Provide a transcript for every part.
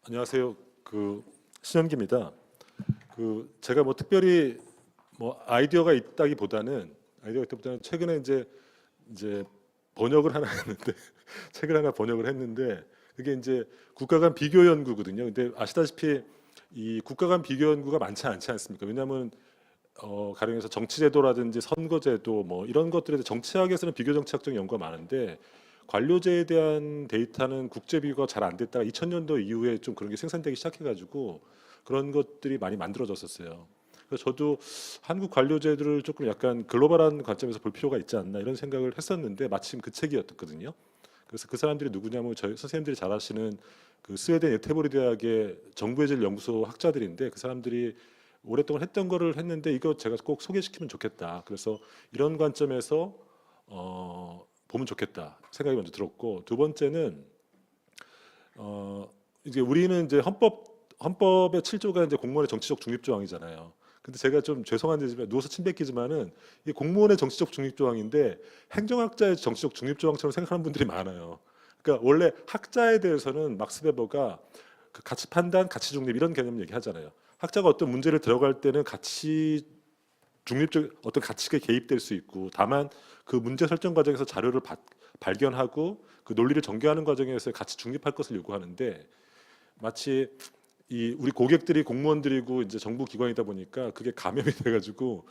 안녕하세요. 신현기입니다. 제가 뭐 특별히 뭐 아이디어가 있다기보다는 최근에 이제 번역을 하나 했는데 책을 하나 번역을 했는데 그게 이제 국가 간 비교 연구거든요. 근데 아시다시피 이 국가 간 비교 연구가 많지 않지 않습니까? 왜냐하면 가령해서 정치제도라든지 선거제도 뭐 이런 것들에 대해 정치학에서는 비교 정치학적 연구가 많은데 관료제에 대한 데이터는 국제 비교가 잘 안 됐다가 2000년도 이후에 좀 그런 게 생산되기 시작해가지고 그런 것들이 많이 만들어졌었어요. 그래서 저도 한국 관료제도를 조금 약간 글로벌한 관점에서 볼 필요가 있지 않나 이런 생각을 했었는데 마침 그 책이었거든요. 그래서 그 사람들이 누구냐면 저희 선생님들이 잘 아시는 그 스웨덴 예테보리 대학의 정부의질 연구소 학자들인데 그 사람들이 오랫동안 했던 거를 했는데 이거 제가 꼭 소개시키면 좋겠다. 그래서 이런 관점에서 보면 좋겠다 생각이 먼저 들었고 두 번째는 이제 우리는 이제 헌법의 7조가 이제 공무원의 정치적 중립 조항이잖아요. 근데 제가 좀 죄송한 데지만 누워서 침 뱉기지만은 이 공무원의 정치적 중립 조항인데 행정학자의 정치적 중립 조항처럼 생각하는 분들이 많아요. 그러니까 원래 학자에 대해서는 막스 베버가 그 가치 판단, 가치 중립 이런 개념 얘기하잖아요. 학자가 어떤 문제를 들어갈 때는 가치 중립적 어떤 가치가 개입될 수 있고 다만 그 문제 설정 과정에서 자료를 발견하고 그 논리를 전개하는 과정에서 가치 중립할 것을 요구하는데 마치 이 우리 고객들이 공무원들이고 이제 정부 기관이다 보니까 그게 감염이 돼가지고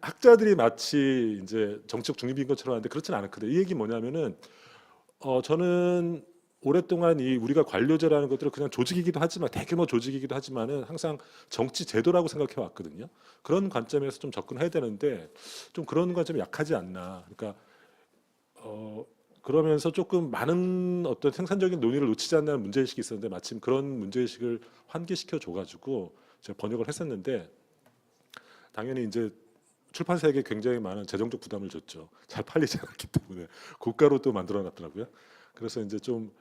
학자들이 마치 이제 정치적 중립인 것처럼 하는데 그렇진 않거든요. 이 얘기 뭐냐면은 저는 오랫동안 이 우리가 관료제라는 것들을 그냥 조직이기도 하지만 대규모 조직이기도 하지만은 항상 정치 제도라고 생각해 왔거든요. 그런 관점에서 좀 접근해야 되는데 좀 그런 관점이 약하지 않나. 그러니까 그러면서 조금 많은 어떤 생산적인 논의를 놓치지 않는 문제의식이 있었는데 마침 그런 문제의식을 환기시켜 줘가지고 제가 번역을 했었는데 당연히 이제 출판사에게 굉장히 많은 재정적 부담을 줬죠. 잘 팔리지 않았기 때문에 고가로 또 만들어 놨더라고요. 그래서 이제 좀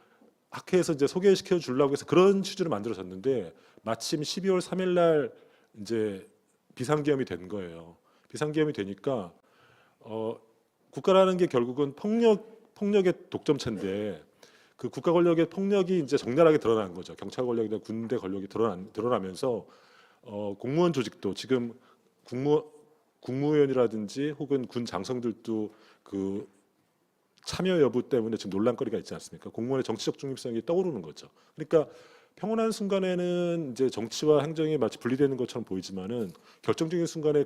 학회에서 이제 소개시켜 주려고 해서 그런 취지로 만들어졌는데 마침 12월 3일 날 이제 비상계엄이 된 거예요. 비상계엄이 되니까 어, 국가라는 게 결국은 폭력의 독점체인데 그 국가 권력의 폭력이 이제 적나라하게 드러난 거죠. 경찰 권력이나 군대 권력이 드러나면서 공무원 조직도 지금 국무위원이라든지 혹은 군 장성들도 그 참여 여부 때문에 지금 논란거리가 있지 않습니까? 공무원의 정치적 중립성이 떠오르는 거죠. 그러니까 평온한 순간에는 이제 정치와 행정이 마치 분리되는 것처럼 보이지만은 결정적인 순간에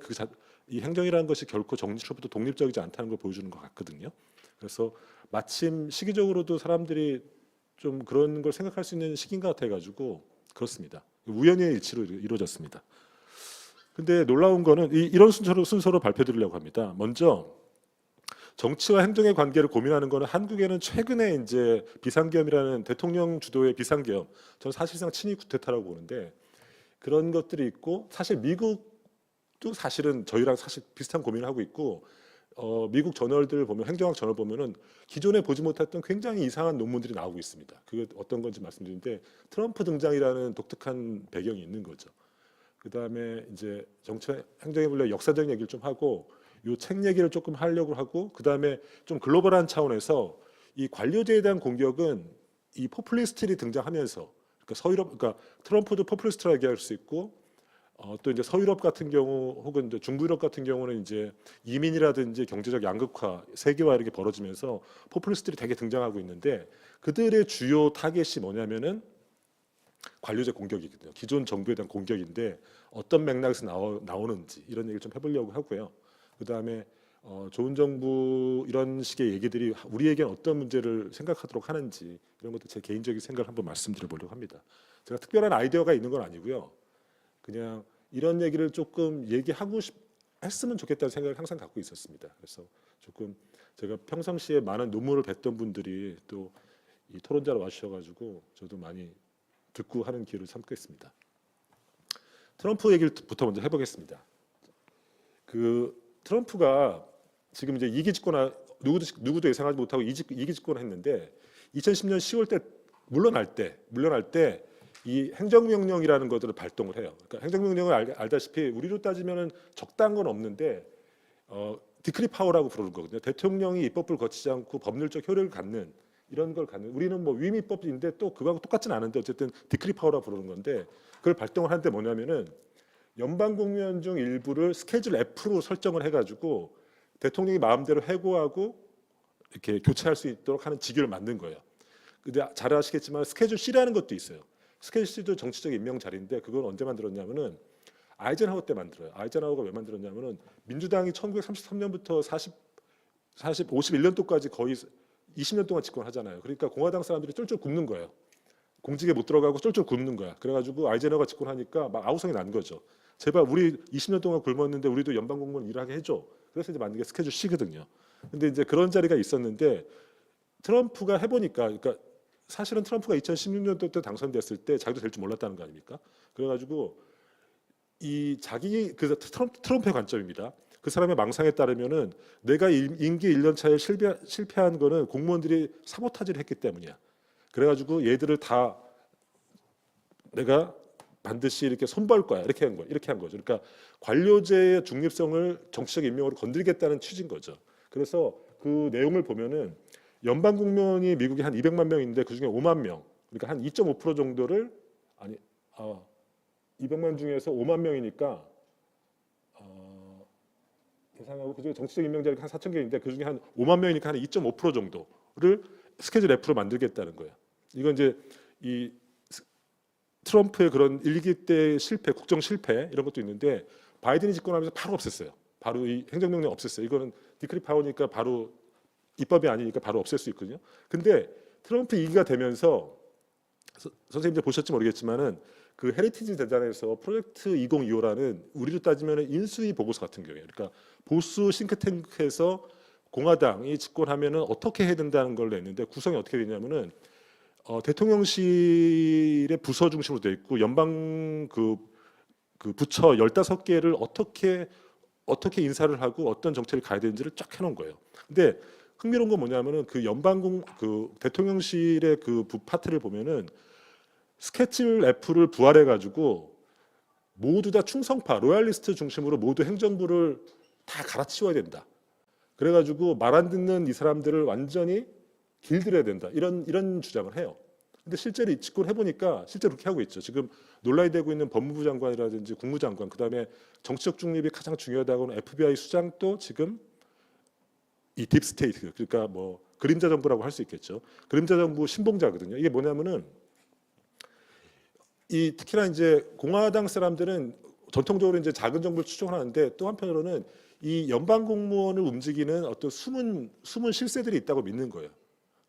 이 행정이라는 것이 결코 정치로부터 독립적이지 않다는 걸 보여주는 것 같거든요. 그래서 마침 시기적으로도 사람들이 좀 그런 걸 생각할 수 있는 시기인 것 같아가지고 그렇습니다. 우연의 일치로 이루어졌습니다. 근데 놀라운 거는 이런 순서로 발표드리려고 합니다. 먼저 정치와 행정의 관계를 고민하는 거는 한국에는 최근에 이제 비상계엄이라는 대통령 주도의 비상계엄, 저는 사실상 친위 쿠데타라고 보는데 그런 것들이 있고 사실 미국도 사실은 저희랑 사실 비슷한 고민을 하고 있고 미국 저널들 보면 행정학 저널 보면은 기존에 보지 못했던 굉장히 이상한 논문들이 나오고 있습니다. 그게 어떤 건지 말씀드리는데 트럼프 등장이라는 독특한 배경이 있는 거죠. 그 다음에 이제 정치 행정의 분야 역사적인 얘기를 좀 하고 요 책 얘기를 조금 하려고 하고 그 다음에 좀 글로벌한 차원에서 이 관료제에 대한 공격은 이 포퓰리스트들이 등장하면서 그러니까 트럼프도 포퓰리스트라고 얘기할 수 있고 또 이제 서유럽 같은 경우 혹은 이제 중부유럽 같은 경우는 이제 이민이라든지 경제적 양극화, 세계화 이렇게 벌어지면서 포퓰리스트들이 되게 등장하고 있는데 그들의 주요 타겟이 뭐냐면은 관료제 공격이거든요. 기존 정부에 대한 공격인데 어떤 맥락에서 나오는지 이런 얘기를 좀 해보려고 하고요. 그 다음에 좋은 정부 이런 식의 얘기들이 우리에겐 어떤 문제를 생각하도록 하는지 이런 것도 제 개인적인 생각을 한번 말씀드려보려고 합니다. 제가 특별한 아이디어가 있는 건 아니고요. 그냥 이런 얘기를 조금 했으면 좋겠다는 생각을 항상 갖고 있었습니다. 그래서 조금 제가 평상시에 많은 논문을 뵀던 분들이 또 이 토론자로 와주셔가지고 저도 많이 듣고 하는 기회를 삼겠습니다. 트럼프 얘기부터 먼저 해보겠습니다. 그 트럼프가 지금 이제 이기 집권 누구도 예상하지 못하고 이기 집권을 했는데 2010년 10월 때 물러날 때 이 행정명령이라는 것들을 발동을 해요. 그러니까 행정명령을 알다시피 우리로 따지면은 적당한 건 없는데 디크리 파워라고 부르는 거거든요. 대통령이 입법을 거치지 않고 법률적 효력을 갖는 이런 걸 갖는 우리는 뭐 위임법인데 또 그거하고 똑같지는 않은데 어쨌든 디크리 파워라 부르는 건데 그걸 발동을 하는데 뭐냐면은 연방 공무원 중 일부를 스케줄 F로 설정을 해가지고 대통령이 마음대로 해고하고 이렇게 교체할 수 있도록 하는 직위를 만든 거예요. 근데 잘 아시겠지만 스케줄 C라는 것도 있어요. 스케줄 C도 정치적 임명 자리인데 그건 언제 만들었냐면은 아이젠하워 때 만들어요. 아이젠하워가 왜 만들었냐면은 민주당이 1933년부터 51년도까지 거의 20년 동안 집권하잖아요. 그러니까 공화당 사람들이 쫄쫄 굶는 거예요. 공직에 못 들어가고 쫄쫄 굶는 거야. 그래가지고 아이젠하워가 집권하니까 막 아우성이 난 거죠. 제발 우리 20년 동안 굶었는데 우리도 연방 공무원 일하게 해줘. 그래서 이제 만든 게 스케줄 C거든요. 근데 이제 그런 자리가 있었는데 트럼프가 해보니까, 그러니까 사실은 트럼프가 2016년도 때 당선됐을 때 자기도 될 줄 몰랐다는 거 아닙니까? 그래가지고 이 자기 그 트럼프의 관점입니다. 그 사람의 망상에 따르면은 내가 임기 1년 차에 실패한 거는 공무원들이 사보타지를 했기 때문이야. 그래가지고 얘들을 다 내가 반드시 이렇게 손볼 거야. 이렇게 한 거야. 이렇게 한 거죠. 그러니까 관료제의 중립성을 정치적 임명으로 건드리겠다는 취지인 거죠. 그래서 그 내용을 보면은 연방 공무원이 미국에 한 200만 명인데 그 중에 5만 명, 그러니까 한 2.5% 정도를 200만 중에서 5만 명이니까 계산하고 그중에 정치적 임명자가 한 4천 개인데 그 중에 한 5만 명이니까 한 2.5% 정도를 스케줄 F로 만들겠다는 거예요. 이건 이제 이 트럼프의 그런 일기 때 실패, 국정 실패 이런 것도 있는데 바이든이 집권하면서 바로 없앴어요. 바로 이 행정명령 없앴어요. 이거는 디크리 파워니까 바로 입법이 아니니까 바로 없앨 수 있거든요. 근데 트럼프 2기가 되면서 선생님 이제 보셨지 모르겠지만은 그 헤리티지 재단에서 프로젝트 2025라는 우리로 따지면 인수위 보고서 같은 경우에요. 그러니까 보수 싱크탱크에서 공화당이 집권하면은 어떻게 해야 된다는 걸 냈는데 구성이 어떻게 되냐면은 대통령실의 부서 중심으로 돼 있고 연방 그 부처 15개를 어떻게 인사를 하고 어떤 정책을 가야 되는지를 쫙 해놓은 거예요. 근데 흥미로운 건 뭐냐면은 그 대통령실의 그 파트를 보면은 스케줄 F를 부활해 가지고 모두 다 충성파 로얄리스트 중심으로 모두 행정부를 다 갈아치워야 된다. 그래가지고 말 안 듣는 이 사람들을 완전히 길들여야 된다. 이런 주장을 해요. 근데 실제로 집권해 보니까 실제로 그렇게 하고 있죠. 지금 논란이 되고 있는 법무부 장관이라든지 국무장관, 그다음에 정치적 중립이 가장 중요하다고 하는 FBI 수장도 지금 이 딥스테이트, 그러니까 뭐 그림자 정부라고 할 수 있겠죠. 그림자 정부 신봉자거든요. 이게 뭐냐면은 이 특히나 이제 공화당 사람들은 전통적으로 이제 작은 정부를 추종하는데 또 한편으로는 이 연방 공무원을 움직이는 어떤 숨은 실세들이 있다고 믿는 거예요.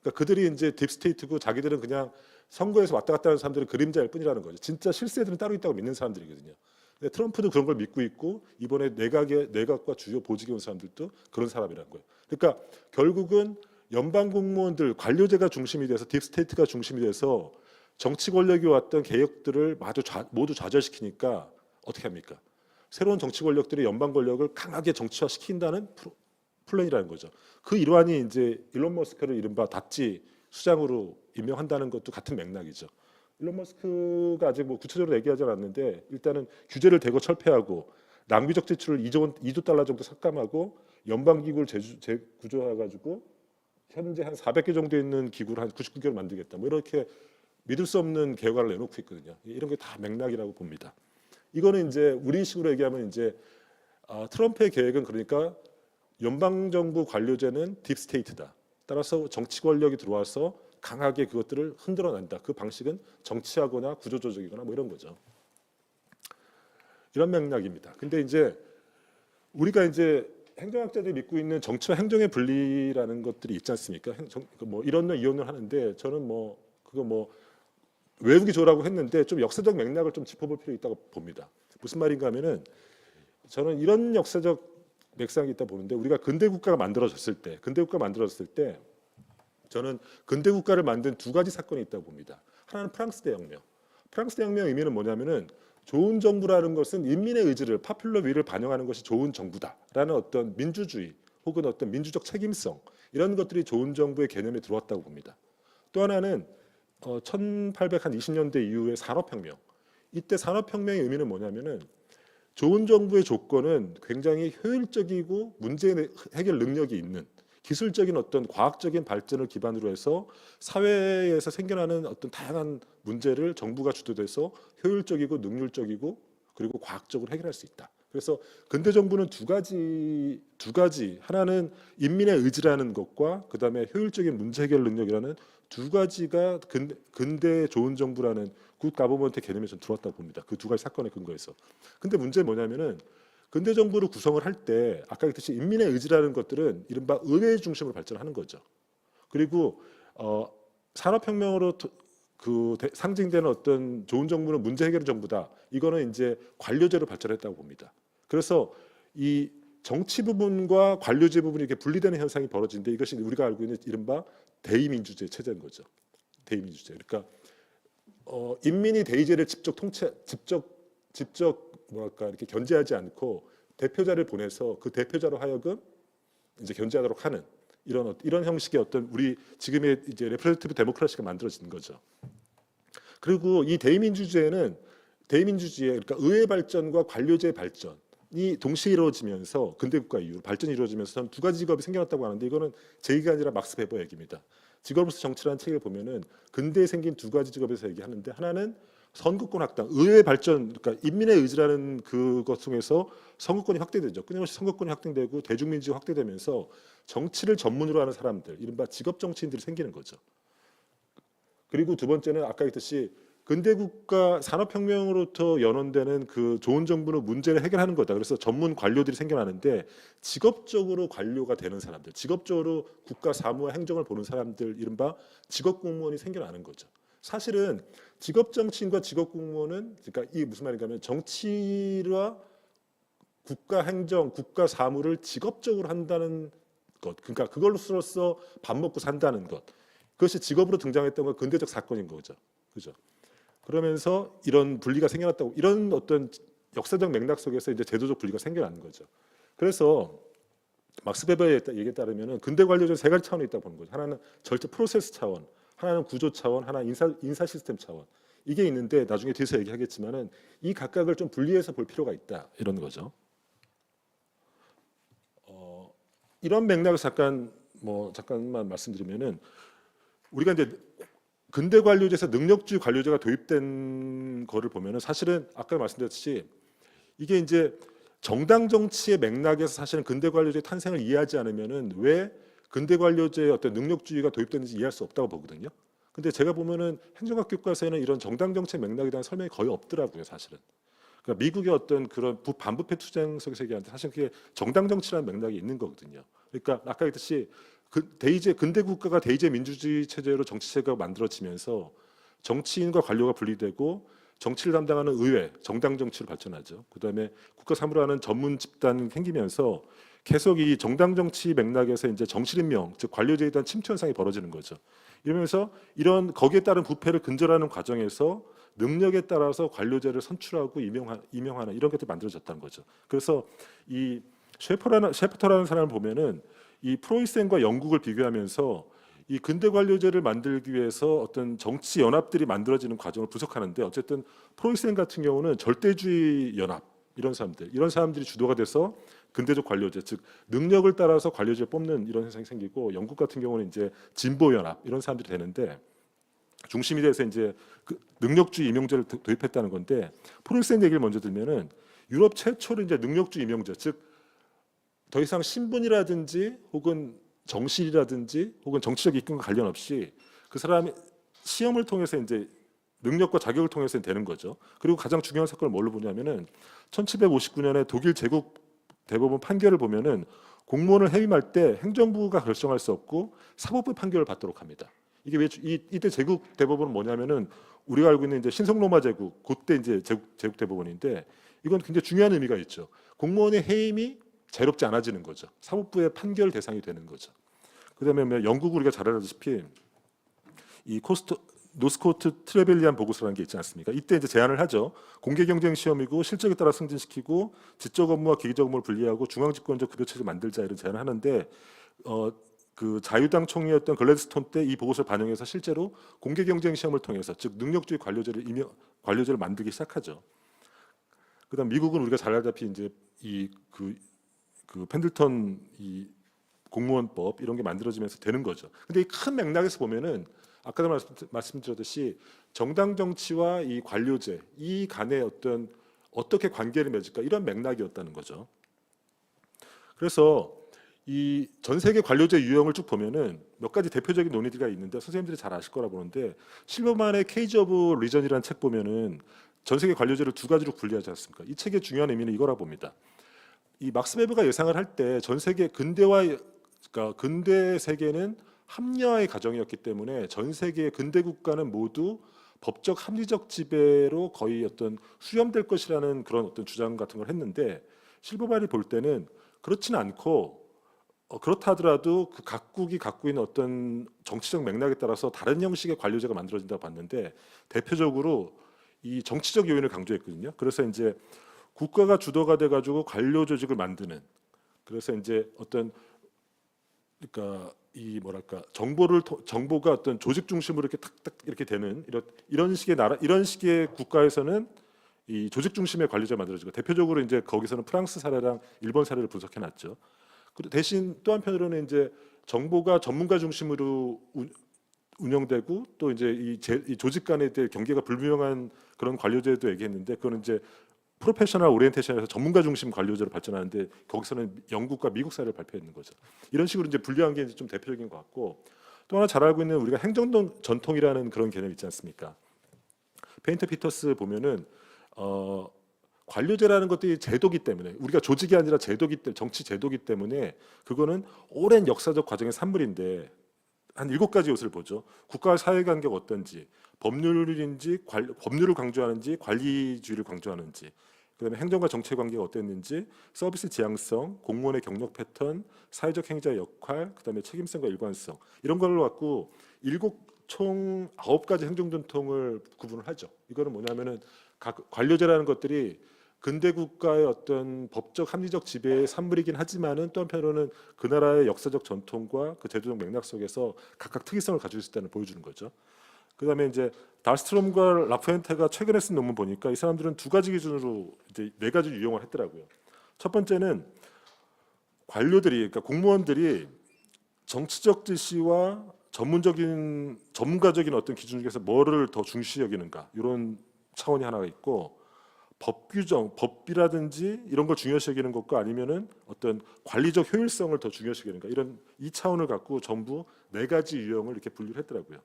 그러니까 그들이 이제 딥스테이트고 자기들은 그냥 선거에서 왔다 갔다 하는 사람들은 그림자일 뿐이라는 거죠. 진짜 실세들은 따로 있다고 믿는 사람들이거든요. 근데 트럼프도 그런 걸 믿고 있고 이번에 내각과 주요 보직에 온 사람들도 그런 사람이라는 거예요. 그러니까 결국은 연방 공무원들 관료제가 중심이 돼서 딥스테이트가 중심이 돼서 정치 권력이 왔던 개혁들을 모두 좌절시키니까 어떻게 합니까? 새로운 정치 권력들이 연방 권력을 강하게 정치화시킨다는 플랜이라는 거죠. 그 일환이 이제 일론 머스크를 이른바 다찌 수장으로 임명한다는 것도 같은 맥락이죠. 일론 머스크가 아직 뭐 구체적으로 얘기하지 않았는데 일단은 규제를 대거 철폐하고 낭비적 지출을 2조 달러 정도 삭감하고 연방 기구를 재구조해가지고 현재 한 400개 정도 있는 기구를 한 99개를 만들겠다. 뭐 이렇게 믿을 수 없는 결과를 내놓고 있거든요. 이런 게 다 맥락이라고 봅니다. 이거는 이제 우리식으로 얘기하면 이제 트럼프의 계획은 그러니까 연방 정부 관료제는 딥스테이트다. 따라서 정치 권력이 들어와서 강하게 그것들을 흔들어낸다. 그 방식은 정치하거나 구조조정이거나 뭐 이런 거죠. 이런 맥락입니다. 근데 이제 우리가 이제 행정학자들이 믿고 있는 정치와 행정의 분리라는 것들이 있지 않습니까? 뭐 이론론 이론을 하는데 저는 뭐 그거 뭐 외우기 좋으라고 했는데 좀 역사적 맥락을 좀 짚어볼 필요 있다고 봅니다. 무슨 말인가 하면은 저는 이런 역사적 맥락이 있다 보는데 우리가 근대 국가가 만들어졌을 때 저는 근대 국가를 만든 두 가지 사건이 있다고 봅니다. 하나는 프랑스 대혁명. 프랑스 대혁명의 의미는 뭐냐면은 좋은 정부라는 것은 인민의 의지를 파퓰러 위를 반영하는 것이 좋은 정부다라는 어떤 민주주의 혹은 어떤 민주적 책임성 이런 것들이 좋은 정부의 개념에 들어왔다고 봅니다. 또 하나는 1820년대 이후의 산업혁명. 이때 산업혁명의 의미는 뭐냐면은 좋은 정부의 조건은 굉장히 효율적이고 문제 해결 능력이 있는 기술적인 어떤 과학적인 발전을 기반으로 해서 사회에서 생겨나는 어떤 다양한 문제를 정부가 주도돼서 효율적이고 능률적이고 그리고 과학적으로 해결할 수 있다. 그래서 근대 정부는 두 가지 하나는 인민의 의지라는 것과 그다음에 효율적인 문제 해결 능력이라는 두 가지가 근대 좋은 정부라는 굿 가버먼트 개념에 좀 들어왔다고 봅니다. 그 두 가지 사건에 근거해서. 근데 문제는 뭐냐면은 근대 정부를 구성을 할 때 아까 했듯이 인민의 의지라는 것들은 이른바 의회 중심으로 발전하는 거죠. 그리고 산업혁명으로 상징되는 어떤 좋은 정부는 문제 해결 정부다. 이거는 이제 관료제로 발전했다고 봅니다. 그래서 이 정치 부분과 관료제 부분이 이렇게 분리되는 현상이 벌어지는데 이것이 우리가 알고 있는 이른바 대의민주제 체제인 거죠. 대의민주제. 그러니까 인민이 대의제를 직접 뭐랄까 이렇게 견제하지 않고 대표자를 보내서 그 대표자로 하여금 이제 견제하도록 하는 이런 형식의 어떤 우리 지금의 이제 레프레젠테이티브 데모크라시가 만들어지는 거죠. 그리고 이 대의민주주의에 그러니까 의회 발전과 관료제 발전이 동시에 이루어지면서 근대국가 이후로 발전이 이루어지면서 저는 두 가지 직업이 생겨났다고 하는데 이거는 제 얘기가 아니라 막스 베버 얘기입니다. 직업으로서 정치라는 책을 보면은 근대에 생긴 두 가지 직업에서 얘기하는데 하나는 선거권 확장, 의회 발전, 그러니까 인민의 의지라는 그것 통해서 선거권이 확대되죠. 끊임없이 선거권이 확대되고 대중민주가 확대되면서 정치를 전문으로 하는 사람들, 이른바 직업 정치인들이 생기는 거죠. 그리고 두 번째는 아까 했듯이 근대국가 산업혁명으로부터 연원되는 그 좋은 정부는 문제를 해결하는 거다. 그래서 전문 관료들이 생겨나는데 직업적으로 관료가 되는 사람들, 직업적으로 국가 사무와 행정을 보는 사람들, 이른바 직업 공무원이 생겨나는 거죠. 사실은 직업 정치인과 직업 공무원은 그러니까 이게 무슨 말인가 하면 정치와 국가 행정, 국가 사무를 직업적으로 한다는 것, 그러니까 그걸로써 밥 먹고 산다는 것, 그것이 직업으로 등장했던 건 근대적 사건인 거죠. 그죠? 그러면서 이런 분리가 생겨났다고 이런 어떤 역사적 맥락 속에서 이제 제도적 분리가 생겨나는 거죠. 그래서 막스 베버의 얘기에 따르면은 근대 관료제는 세 가지 차원이 있다고 보는 거죠. 하나는 절대 프로세스 차원, 하나는 구조 차원, 하나는 인사 시스템 차원. 이게 있는데 나중에 뒤에서 얘기하겠지만은 이 각각을 좀 분리해서 볼 필요가 있다 이런 거죠. 이런 맥락을 잠깐만 말씀드리면은 우리가 이제 근대 관료제에서 능력주의 관료제가 도입된 거를 보면은 사실은 아까 말씀드렸듯이 이게 이제 정당 정치의 맥락에서 사실은 근대 관료제의 탄생을 이해하지 않으면은 왜 근대 관료제의 어떤 능력주의가 도입됐는지 이해할 수 없다고 보거든요. 근데 제가 보면은 행정학 교과서에는 이런 정당 정치의 맥락에 대한 설명이 거의 없더라고요, 사실은. 그러니까 미국의 어떤 그런 반부패 투쟁 속에서 얘기하는데 사실 그게 정당 정치라는 맥락이 있는 거거든요. 그러니까 아까 했듯이 근대 국가가 대의제 민주주의 체제로 정치 체제가 만들어지면서 정치인과 관료가 분리되고 정치를 담당하는 의회, 정당 정치로 발전하죠. 그다음에 국가 사무를 하는 전문 집단이 생기면서 계속 이 정당 정치 맥락에서 이제 정치임명, 즉 관료제에 대한 침투 현상이 벌어지는 거죠. 이러면서 이런 거기에 따른 부패를 근절하는 과정에서 능력에 따라서 관료제를 선출하고 임명하는 이런 것들이 만들어졌다는 거죠. 그래서 이 셰프터라는 사람을 보면은 이 프로이센과 영국을 비교하면서 이 근대 관료제를 만들기 위해서 어떤 정치 연합들이 만들어지는 과정을 분석하는데 어쨌든 프로이센 같은 경우는 절대주의 연합 이런 사람들이 주도가 돼서 근대적 관료제 즉 능력을 따라서 관료제를 뽑는 이런 현상이 생기고 영국 같은 경우는 이제 진보 연합 이런 사람들이 되는데 중심이 돼서 이제 그 능력주의 임용제를 도입했다는 건데 프로이센 얘기를 먼저 들면은 유럽 최초로 이제 능력주의 임용제 즉 더 이상 신분이라든지 혹은 정실이라든지 혹은 정치적 입김과 관련 없이 그 사람이 시험을 통해서 이제 능력과 자격을 통해서 되는 거죠. 그리고 가장 중요한 사건을 뭘로 보냐면은 1759년에 독일 제국 대법원 판결을 보면은 공무원을 해임할 때 행정부가 결정할 수 없고 사법부 판결을 받도록 합니다. 이게 왜 이때 제국 대법원은 뭐냐면은 우리가 알고 있는 이제 신성로마 제국 그때 이제 제국 대법원인데 이건 굉장히 중요한 의미가 있죠. 공무원의 해임이 자유롭지 않아지는 거죠. 사법부의 판결 대상이 되는 거죠. 그다음에 영국 우리가 잘 알다시피 이 노스코트 트레벨리안 보고서라는 게 있지 않습니까? 이때 이제 제안을 하죠. 공개 경쟁 시험이고 실적에 따라 승진시키고 지적 업무와 기계적 업무를 분리하고 중앙 집권적 급여 체제 만들자 이런 제안을 하는데 그 자유당 총리였던 글래드스톤 때 이 보고서를 반영해서 실제로 공개 경쟁 시험을 통해서 즉 능력주의 관료제를 만들기 시작하죠. 그다음 미국은 우리가 잘 알다시피 이제 그 펜들턴 이 공무원법 이런 게 만들어지면서 되는 거죠. 근데 이 큰 맥락에서 보면은 아까도 말씀드렸듯이 정당 정치와 이 관료제 이 간의 어떻게 관계를 맺을까 이런 맥락이었다는 거죠. 그래서 이 전 세계 관료제 유형을 쭉 보면은 몇 가지 대표적인 논의가 있는데 선생님들이 잘 아실 거라 보는데 실버만의 케이지 오브 리전이라는 책 보면은 전 세계 관료제를 두 가지로 분리하지 않습니까? 이 책의 중요한 의미는 이거라 봅니다. 이 막스 베버가 예상을 할 때 전 세계 그러니까 근대 세계는 합리화의 과정이었기 때문에 전 세계의 근대 국가는 모두 법적 합리적 지배로 거의 수렴될 것이라는 그런 주장 같은 걸 했는데 실버만이 볼 때는 그렇지는 않고 그렇다 하더라도 그 각국이 갖고 있는 정치적 맥락에 따라서 다른 형식의 관료제가 만들어진다고 봤는데 대표적으로 이 정치적 요인을 강조했거든요. 그래서 이제 국가가 주도가 돼가지고 관료 조직을 만드는 그래서 이제 그러니까 이 뭐랄까 정보가 조직 중심으로 이렇게 탁탁 이렇게 되는 이런 식의 이런 식의 국가에서는 이 조직 중심의 관료제가 만들어지고 대표적으로 이제 거기서는 프랑스 사례랑 일본 사례를 분석해 놨죠. 대신 또 한편으로는 이제 정보가 전문가 중심으로 운영되고 또 이제 이 조직 간의 경계가 불분명한 그런 관료제도 얘기했는데 그거는 이제 프로페셔널 오리엔테이션에서 전문가 중심 관료제로 발전하는데 거기서는 영국과 미국 사례를 발표했는 거죠. 이런 식으로 이제 분리한 게 좀 대표적인 것 같고 또 하나 잘 알고 있는 우리가 행정 전통이라는 그런 개념 있지 않습니까? 페인터 피터스 보면은 관료제라는 것들이 제도기 때문에 우리가 조직이 아니라 정치 제도기 때문에 그거는 오랜 역사적 과정의 산물인데 한 7가지 요소를 보죠. 국가와 사회관계가 어떤지, 법률을 강조하는지, 관리주의를 강조하는지, 그다음에 행정과 정치의 관계가 어땠는지, 서비스 지향성, 공무원의 경력 패턴, 사회적 행자의 역할, 그다음에 책임성과 일관성 이런 걸로 갖고 총 9가지 행정 전통을 구분을 하죠. 이거는 뭐냐면은 각 관료제라는 것들이 근대 국가의 법적 합리적 지배의 산물이긴 하지만은 또 한편으로는 그 나라의 역사적 전통과 그 제도적 맥락 속에서 각각 특이성을 가지고 있다는 보여주는 거죠. 그다음에 이제 달스트롬과 라푸엔테가 최근에 쓴 논문 보니까 이 사람들은 2가지 기준으로 이제 4가지 유형을 했더라고요. 첫 번째는 그러니까 공무원들이 정치적 지시와 전문가적인 기준 중에서 뭐를 더 중시 여기는가 이런 차원이 하나가 있고 법 규정, 법이라든지 이런 걸 중요시 여기는 것과 아니면은 관리적 효율성을 더 중요시 여기는가 이런 이 차원을 갖고 전부 4가지 유형을 이렇게 분류를 했더라고요.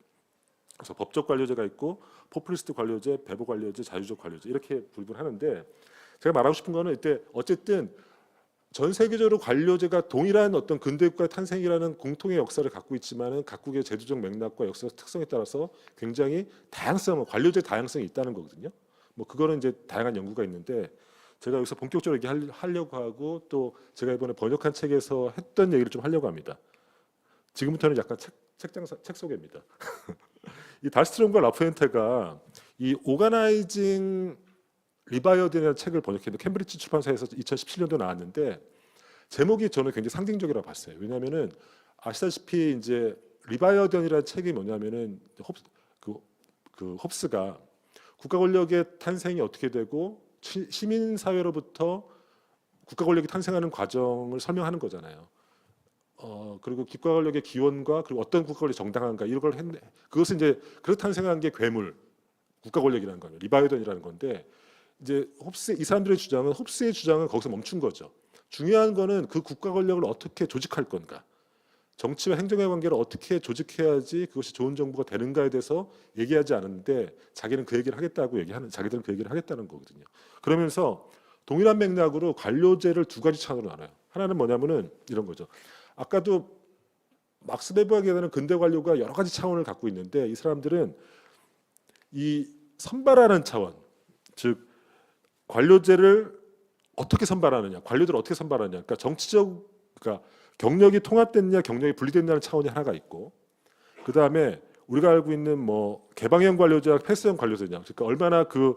그래서 법적 관료제가 있고 포퓰리스트 관료제, 배보 관료제, 자유적 관료제 이렇게 분류하는데 제가 말하고 싶은 거는 이때 어쨌든 전 세계적으로 관료제가 동일한 근대 국가의 탄생이라는 공통의 역사를 갖고 있지만은 각국의 제도적 맥락과 역사적 특성에 따라서 굉장히 관료제 다양성이 있다는 거거든요. 뭐 그거는 이제 다양한 연구가 있는데 제가 여기서 본격적으로 하려고 하고 또 제가 이번에 번역한 책에서 했던 얘기를 좀 하려고 합니다. 지금부터는 약간 책 소개입니다. 이 달스트롬과 라푸엔테가 이 오가나이징 리바이어드라는 책을 번역했는데 캠브리지 출판사에서 2017년도 나왔는데 제목이 저는 굉장히 상징적이라고 봤어요. 왜냐하면은 아시다시피 이제 리바이어드라는 책이 뭐냐면은 홉스가 국가 권력의 탄생이 어떻게 되고 시민 사회로부터 국가 권력이 탄생하는 과정을 설명하는 거잖아요. 그리고 국가 권력의 기원과 그리고 어떤 국가 권력이 정당한가 이런 걸 했네. 그것은 이제 그렇게 탄생한 게 괴물, 국가 권력이라는 거예요. 리바이어던이라는 건데 이제 이 사람들의 주장은 홉스의 주장은 거기서 멈춘 거죠. 중요한 거는 그 국가 권력을 어떻게 조직할 건가, 정치와 행정의 관계를 어떻게 조직해야지 그것이 좋은 정부가 되는가에 대해서 얘기하지 않았는데 자기들은 그 얘기를 하겠다는 거거든요. 그러면서 동일한 맥락으로 관료제를 2가지 차원으로 나눠요. 하나는 뭐냐면은 이런 거죠. 아까도 막스 베버가 얘기하는 근대 관료가 여러 가지 차원을 갖고 있는데 이 사람들은 이 선발하는 차원, 즉 관료제를 어떻게 선발하느냐, 관료들을 어떻게 선발하느냐, 그러니까 경력이 통합됐냐, 경력이 분리됐냐는 차원이 하나가 있고, 그 다음에 우리가 알고 있는 뭐 개방형 관료제와 폐쇄형 관료제냐, 그러니까 얼마나 그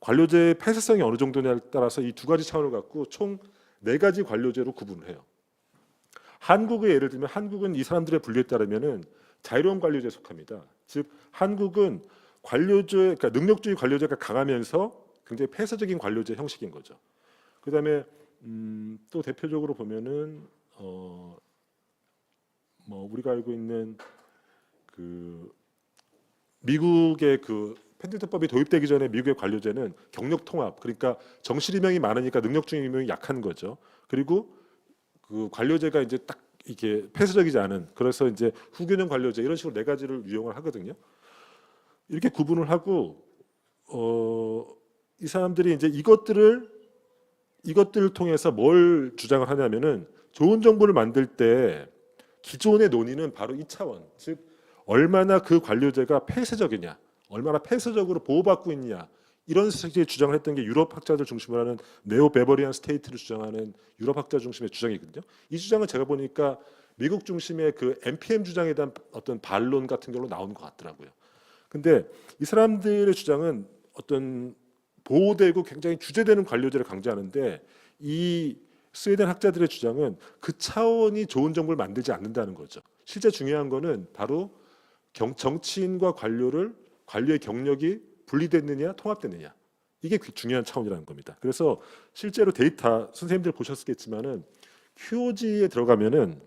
관료제의 폐쇄성이 어느 정도냐에 따라서 이 2가지 차원을 갖고 총 4가지 관료제로 구분을 해요. 한국의 예를 들면 한국은 이 사람들의 분류에 따르면은 자유로운 관료제에 속합니다. 즉 한국은 그러니까 능력주의 관료제가 강하면서 굉장히 폐쇄적인 관료제 형식인 거죠. 그다음에 또 대표적으로 보면은 뭐 우리가 알고 있는 그 미국의 그 펜들턴법이 도입되기 전에 미국의 관료제는 경력 통합, 그러니까 정실 임명이 많으니까 능력중 임명이 약한 거죠. 그리고 그 관료제가 이제 딱 이게 폐쇄적이지 않은, 그래서 이제 후견형 관료제 이런 식으로 네 가지를 유형을 하거든요. 이렇게 구분을 하고 이 사람들이 이제 이것들을 통해서 뭘 주장을 하냐면은 좋은 정부를 만들 때 기존의 논의는 바로 이 차원, 즉 얼마나 그 관료제가 폐쇄적이냐, 얼마나 폐쇄적으로 보호받고 있냐, 이런 식의 주장을 했던 게 유럽 학자들 중심으로 하는 네오 베버리안 스테이트를 주장하는 유럽 학자 중심의 주장이거든요. 이 주장은 제가 보니까 미국 중심의 그 NPM 주장에 대한 어떤 반론 같은 걸로 나오는 것 같더라고요. 근데 이 사람들의 주장은 어떤 보호되고 굉장히 주제되는 관료제를 강조하는데, 이 스웨덴 학자들의 주장은 그 차원이 좋은 정부를 만들지 않는다는 거죠. 실제 중요한 거는 바로 정치인과 관료의 경력이 분리됐느냐 통합됐느냐, 이게 중요한 차원이라는 겁니다. 그래서 실제로 데이터 선생님들 보셨겠지만은 QOG에 들어가면은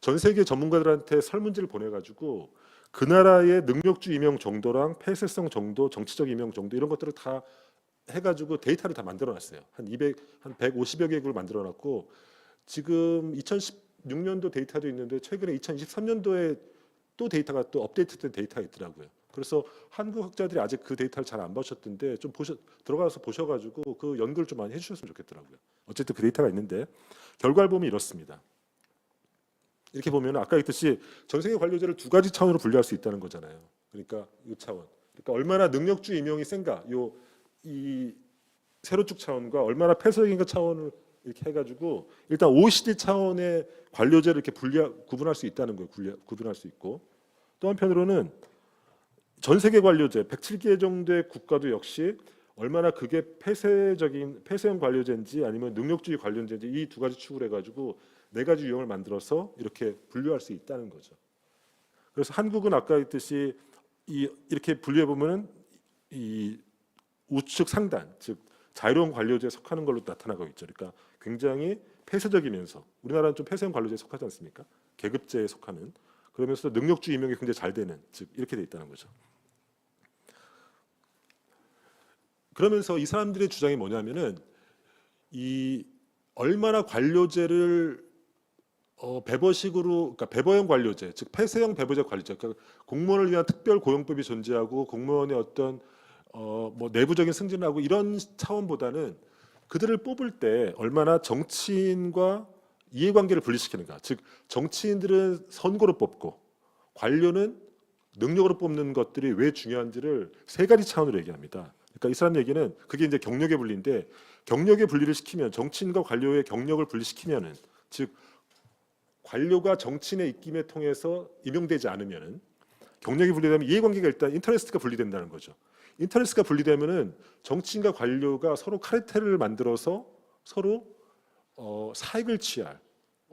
전 세계 전문가들한테 설문지를 보내가지고 그 나라의 능력주 임용 정도랑 폐쇄성 정도, 정치적 임용 정도 이런 것들을 다 해가지고 데이터를 다 만들어놨어요. 한 150여 개국을 만들어놨고 지금 2016년도 데이터도 있는데 최근에 2023년도에 또 데이터가 또 업데이트된 데이터가 있더라고요. 그래서 한국 학자들이 아직 그 데이터를 잘 안 보셨던데 좀 들어가서 보셔가지고 그 연구를 좀 많이 해주셨으면 좋겠더라고요. 어쨌든 그 데이터가 있는데 결과를 보면 이렇습니다. 이렇게 보면 아까 했듯이 전 세계 관료제를 두 가지 차원으로 분류할 수 있다는 거잖아요. 그러니까 이 차원, 그러니까 얼마나 능력주 임용이 센가, 이 세로축 차원과 얼마나 폐쇄적인가 차원을 이렇게 해가지고 일단 OECD 차원의 관료제를 이렇게 구분할 수 있다는 거예요. 구분할 수 있고, 또 한편으로는 전 세계 관료제 107개 정도의 국가도 역시 얼마나 그게 폐쇄형 관료제인지 아니면 능력주의 관료제인지 이 두 가지 축을 해가지고 네 가지 유형을 만들어서 이렇게 분류할 수 있다는 거죠. 그래서 한국은 아까 했듯이 이렇게 분류해 보면은 이 우측 상단, 즉 자유로운 관료제에 속하는 걸로 나타나고 있죠. 그러니까 굉장히 폐쇄적이면서, 우리나라는 좀 폐쇄형 관료제에 속하지 않습니까? 계급제에 속하는, 그러면서 능력주의 임명이 굉장히 잘 되는, 즉 이렇게 돼 있다는 거죠. 그러면서 이 사람들의 주장이 뭐냐면은 이 얼마나 관료제를 배버식으로, 그러니까 배버형 관료제, 즉 폐쇄형 배버제 관료제, 그러니까 공무원을 위한 특별 고용법이 존재하고 공무원의 어떤 뭐 내부적인 승진을 하고 이런 차원보다는 그들을 뽑을 때 얼마나 정치인과 이해관계를 분리시키는가, 즉 정치인들은 선거로 뽑고 관료는 능력으로 뽑는 것들이 왜 중요한지를 세 가지 차원으로 얘기합니다. 그러니까 이 사람 얘기는 그게 이제 경력의 분리인데, 경력의 분리를 시키면, 정치인과 관료의 경력을 분리시키면은, 즉 관료가 정치인의 입김에 통해서 임용되지 않으면은, 경력이 분리되면 이해관계가 일단 인터레스트가 분리된다는 거죠. 인터레스트가 분리되면은 정치인과 관료가 서로 카르텔을 만들어서 서로 사익을 취할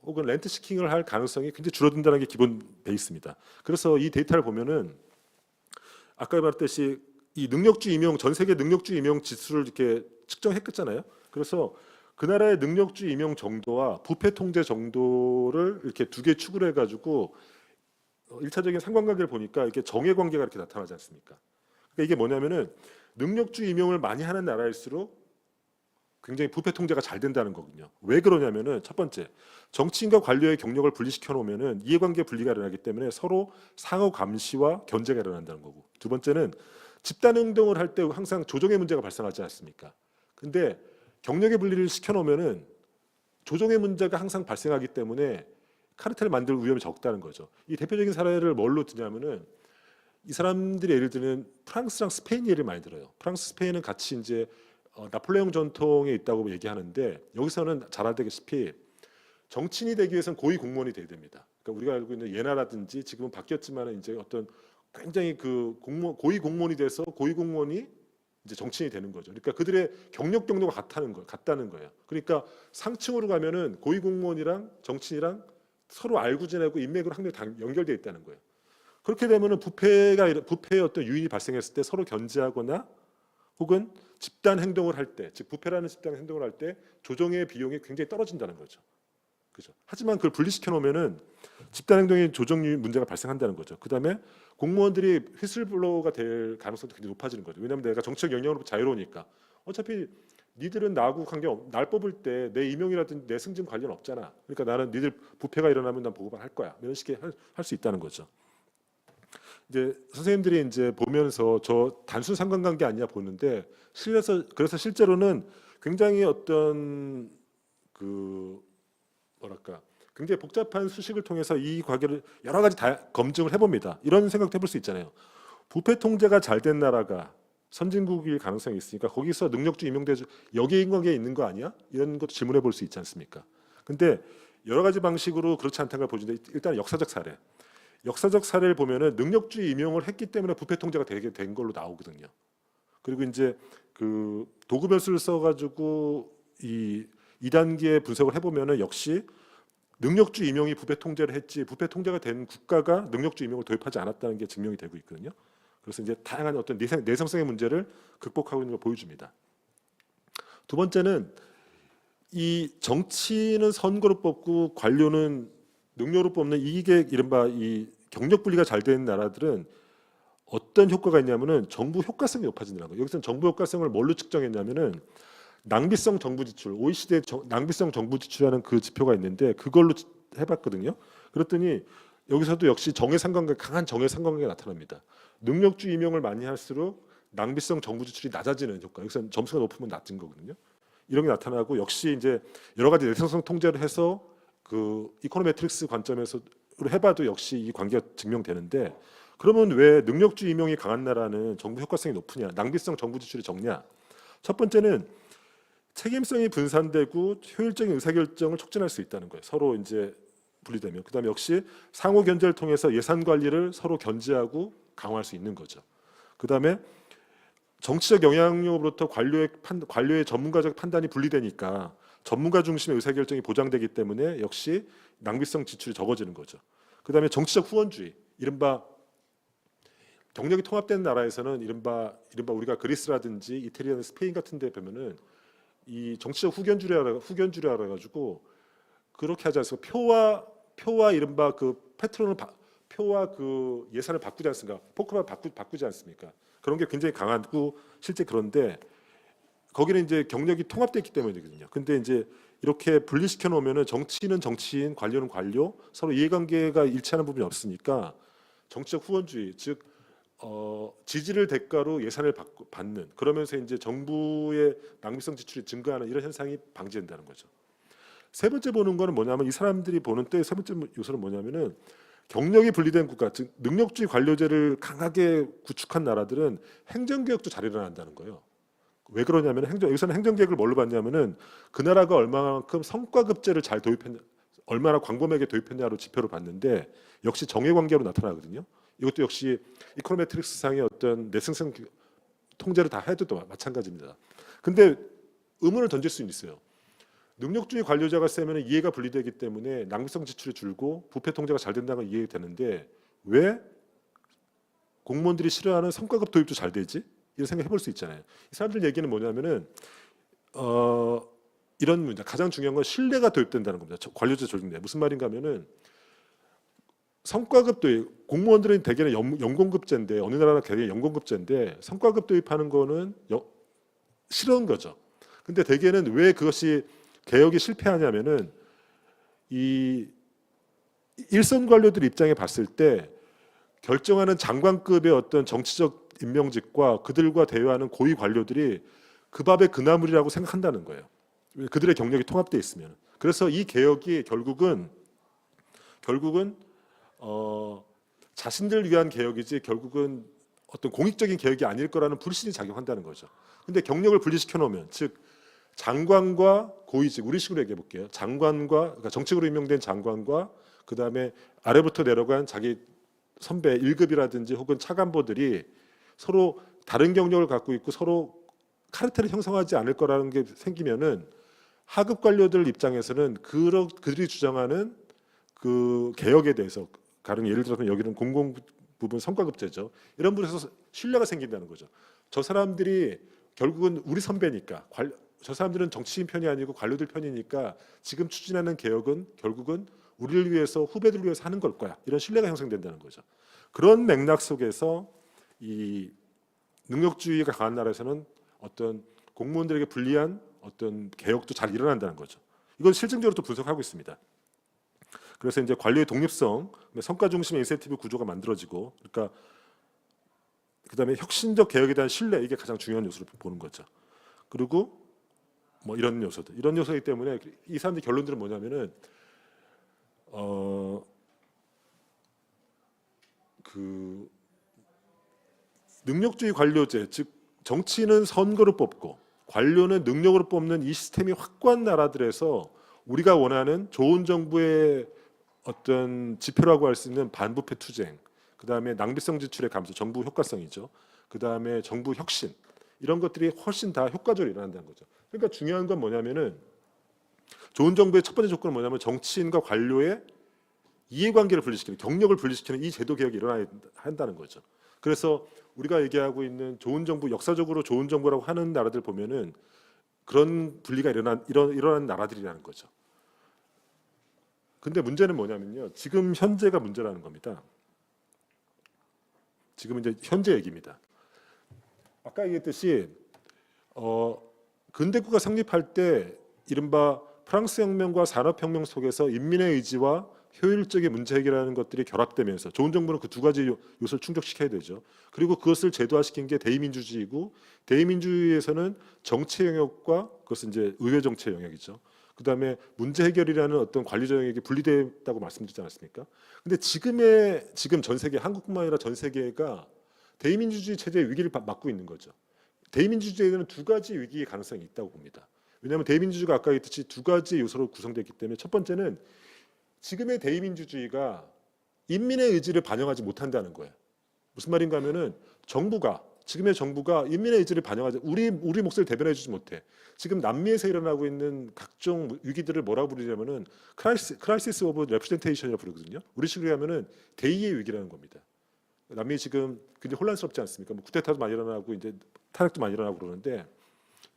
혹은 렌트 시킹을 할 가능성이 굉장히 줄어든다는 게 기본 베이스입니다. 그래서 이 데이터를 보면은 아까 말했듯이 이 능력주 임용, 전 세계 능력주 임용 지수를 이렇게 측정했잖아요. 그래서 그 나라의 능력주 임용 정도와 부패 통제 정도를 이렇게 두 개 축을 해가지고 일차적인 상관관계를 보니까 이렇게 정해 관계가 이렇게 나타나지 않습니까? 그러니까 이게 뭐냐면은 능력주 임용을 많이 하는 나라일수록 굉장히 부패 통제가 잘 된다는 거거든요. 왜 그러냐면은 첫 번째, 정치인과 관료의 경력을 분리시켜 놓으면은 이해관계 분리가 일어나기 때문에 서로 상호 감시와 견제가 일어난다는 거고, 두 번째는 집단 행동을 할 때 항상 조정의 문제가 발생하지 않습니까? 근데 경력의 분리를 시켜 놓으면은 조정의 문제가 항상 발생하기 때문에 카르텔을 만들 위험이 적다는 거죠. 이 대표적인 사례를 뭘로 드냐면은 이 사람들이 예를 들면 프랑스랑 스페인 예를 많이 들어요. 프랑스, 스페인은 같이 이제 나폴레옹 전통에 있다고 얘기하는데, 여기서는 잘 알다시피 정치인이 되기 위해서는 고위 공무원이 돼야 됩니다. 그러니까 우리가 알고 있는 예나라든지 지금은 바뀌었지만 이제 어떤 굉장히 그 고위 공무원이 돼서 고위 공무원이 이제 정치인이 되는 거죠. 그러니까 그들의 경력 경로가 같다는 거예요. 그러니까 상층으로 가면은 고위 공무원이랑 정치인이랑 서로 알고 지내고 인맥으로 항상 연결되어 있다는 거예요. 그렇게 되면은 부패의 어떤 유인이 발생했을 때 서로 견제하거나 혹은 집단 행동을 할 때, 즉 부패라는 집단 행동을 할 때 조정의 비용이 굉장히 떨어진다는 거죠. 그죠? 하지만 그걸 분리시켜 놓으면은 집단행동의 조정률 문제가 발생한다는 거죠. 그다음에 공무원들이 휘슬블로우가 될 가능성도 굉장히 높아지는 거죠. 왜냐하면 내가 정치적 영향으로 자유로우니까. 어차피 니들은 나하고 날 뽑을 때 내 임용이라든지 내 승진 관련 없잖아. 그러니까 나는 니들 부패가 일어나면 난 보고만 할 거야. 이런 식의 할 수 있다는 거죠. 이제 선생님들이 이제 보면서 저 단순 상관관계 아니냐 보는데 그래서 실제로는 굉장히 어떤 그 뭐랄까 굉장히 복잡한 수식을 통해서 이 관계를 여러 가지 다 검증을 해봅니다. 이런 생각도 해볼 수 있잖아요. 부패 통제가 잘 된 나라가 선진국일 가능성이 있으니까 거기서 능력주 임용돼서 역의 인관계에 있는 거 아니야? 이런 것도 질문해 볼 수 있지 않습니까? 근데 여러 가지 방식으로 그렇지 않다는 걸 보여주는데 일단 역사적 사례를 보면은 능력주의 임용을 했기 때문에 부패 통제가 되게 된 걸로 나오거든요. 그리고 이제 그 도구 변수를 써가지고 이 2단계 분석을 해보면은 역시 능력주 임용이 부패 통제를 했지 부패 통제가 된 국가가 능력주 임용을 도입하지 않았다는 게 증명이 되고 있거든요. 그래서 이제 다양한 어떤 내성성의 문제를 극복하고 있는 걸 보여줍니다. 두 번째는 이 정치는 선거로 뽑고 관료는 능력으로 뽑는 이게 이른바 이 경력 분리가 잘 되는 나라들은 어떤 효과가 있냐면은 정부 효과성이 높아진다는 거예요. 여기서는 정부 효과성을 뭘로 측정했냐면은 낭비성 정부 지출, OECD의 낭비성 정부 지출이라는 그 지표가 있는데 그걸로 해봤거든요. 그랬더니 여기서도 역시 강한 정의 상관관계가 나타납니다. 능력주 임용을 많이 할수록 낭비성 정부 지출이 낮아지는 효과. 여기서 점수가 높으면 낮은 거거든요. 이런 게 나타나고 역시 이제 여러 가지 내성성 통제를 해서 그 이코노메트릭스 관점에서 해봐도 역시 이 관계가 증명되는데 그러면 왜 능력주 임용이 강한 나라는 정부 효과성이 높으냐, 낭비성 정부 지출이 적냐? 첫 번째는 책임성이 분산되고 효율적인 의사결정을 촉진할 수 있다는 거예요. 서로 이제 분리되면. 그다음에 역시 상호 견제를 통해서 예산 관리를 서로 견제하고 강화할 수 있는 거죠. 그다음에 정치적 영향력으로부터 관료의 전문가적 판단이 분리되니까 전문가 중심의 의사결정이 보장되기 때문에 역시 낭비성 지출이 적어지는 거죠. 그다음에 정치적 후원주의, 이른바 경력이 통합된 나라에서는 이른바 우리가 그리스라든지 이태리나 스페인 같은 데 보면은 이 정치적 후견주의라 가지고 그렇게 하지 않습니까? 표와 이른바 그 표와 그 예산을 바꾸지 않습니까? 포크만 바꾸지 않습니까? 그런 게 굉장히 강하고 실제 그런데 거기는 이제 경력이 통합되어 있기 때문이거든요. 근데 이제 이렇게 분리시켜 놓으면은 정치인은 정치인, 관료는 관료, 서로 이해관계가 일치하는 부분이 없으니까 정치적 후원주의, 즉 지지를 대가로 예산을 받는, 그러면서 이제 정부의 낭비성 지출이 증가하는 이런 현상이 방지된다는 거죠. 세 번째 보는 거는 뭐냐면 이 사람들이 보는 때 세 번째 요소는 뭐냐면은 경력이 분리된 국가, 즉 능력주의 관료제를 강하게 구축한 나라들은 행정개혁도 잘 일어난다는 거예요. 왜 그러냐면 여기서는 행정개혁을 뭘로 봤냐면은 그 나라가 얼마만큼 성과급제를 잘 도입했냐, 얼마나 광범위하게 도입했냐로 지표로 봤는데 역시 정해관계로 나타나거든요. 이것도 역시 이코노메트릭스 상의 어떤 내성성 통제를 다 해도 또 마찬가지입니다. 근데 의문을 던질 수는 있어요. 능력주의 관료자가 세면 이해가 분리되기 때문에 낭비성 지출이 줄고 부패 통제가 잘 된다는 건 이해되는데 왜 공무원들이 싫어하는 성과급 도입도 잘 되지? 이런 생각 해볼 수 있잖아요. 이 사람들 얘기는 뭐냐면은 이런 문제, 가장 중요한 건 신뢰가 도입된다는 겁니다. 관료제 조직내 무슨 말인가 하면은 성과급 도입, 공무원들은 대개는 연공급제인데 어느 나라나 대개 연공급제인데 성과급 도입하는 거는 싫은 거죠. 근데 대개는 왜 그것이 개혁이 실패하냐면은 이 일선 관료들 입장에 봤을 때 결정하는 장관급의 어떤 정치적 임명직과 그들과 대화하는 고위 관료들이 그 밥의 그 나물이라고 생각한다는 거예요. 그들의 경력이 통합되어 있으면. 그래서 이 개혁이 결국은 자신들 위한 개혁이지 결국은 어떤 공익적인 개혁이 아닐 거라는 불신이 작용한다는 거죠. 근데 경력을 분리시켜 놓으면, 즉 장관과 고위직, 우리식으로 얘기해 볼게요. 그러니까 정책으로 임명된 장관과 그 다음에 아래부터 내려간 자기 선배 1급이라든지 혹은 차관보들이 서로 다른 경력을 갖고 있고 서로 카르텔을 형성하지 않을 거라는 게 생기면은 하급 관료들 입장에서는 그들이 주장하는 그 개혁에 대해서, 가령 예를 들어서 여기는 공공 부분 성과급제죠. 이런 부분에서 신뢰가 생긴다는 거죠. 저 사람들이 결국은 우리 선배니까 저 사람들은 정치인 편이 아니고 관료들 편이니까 지금 추진하는 개혁은 결국은 우리를 위해서 후배들을 위해서 하는 걸 거야. 이런 신뢰가 형성된다는 거죠. 그런 맥락 속에서 이 능력주의가 강한 나라에서는 어떤 공무원들에게 불리한 어떤 개혁도 잘 일어난다는 거죠. 이건 실증적으로 또 분석하고 있습니다. 그래서 이제 관료의 독립성, 성과 중심의 인센티브 구조가 만들어지고, 그러니까 그다음에 혁신적 개혁에 대한 신뢰, 이게 가장 중요한 요소로 보는 거죠. 그리고 뭐 이런 요소들, 이런 요소이기 때문에 이 사람들 결론들은 뭐냐면은 그 능력주의 관료제, 즉 정치인은 선거로 뽑고 관료는 능력으로 뽑는 이 시스템이 확고한 나라들에서 우리가 원하는 좋은 정부의 어떤 지표라고 할 수 있는 반부패 투쟁, 그다음에 낭비성 지출의 감소, 정부 효과성이죠. 그다음에 정부 혁신, 이런 것들이 훨씬 다 효과적으로 일어난다는 거죠. 그러니까 중요한 건 뭐냐면은 좋은 정부의 첫 번째 조건은 뭐냐면 정치인과 관료의 이해관계를 분리시키는, 경력을 분리시키는 이 제도 개혁이 일어나야 한다는 거죠. 그래서 우리가 얘기하고 있는 좋은 정부, 역사적으로 좋은 정부라고 하는 나라들 보면은 그런 분리가 일어난 나라들이라는 거죠. 근데 문제는 뭐냐면요, 지금 현재가 문제라는 겁니다. 지금 이제 현재 얘기입니다. 아까 얘기했듯이 근대국가 성립할 때 이른바 프랑스 혁명과 산업혁명 속에서 인민의 의지와 효율적인 문제 해결하는 것들이 결합되면서 좋은 정부는 그 두 가지 요소를 충족시켜야 되죠. 그리고 그것을 제도화시킨 게 대의민주주의고, 대의민주주의에서는 정치 영역과, 그것은 이제 의회 정치 영역이죠. 그다음에 문제 해결이라는 어떤 관리적 영역이 분리됐다고 말씀드리지 않았습니까? 근데 지금 전 세계, 한국뿐만 아니라 전 세계가 대의민주주의 체제의 위기를 맞고 있는 거죠. 대의민주주의에는 두 가지 위기의 가능성이 있다고 봅니다. 왜냐하면 대의민주주의가 아까 얘기했듯이 두 가지 요소로 구성되어 있기 때문에, 첫 번째는 지금의 대의민주주의가 인민의 의지를 반영하지 못한다는 거예요. 무슨 말인가 하면은 지금의 정부가 인민의 의지를 반영하지, 우리 목소리를 대변해 주지 못해. 지금 남미에서 일어나고 있는 각종 위기들을 뭐라고 부르냐면은 크라이시스 오브 레프레젠테이션이라고 부르거든요. 우리식으로 하면은 대의의 위기라는 겁니다. 남미 지금 굉장히 혼란스럽지 않습니까? 뭐 쿠데타도 많이 일어나고 이제 탄핵도 많이 일어나고 그러는데,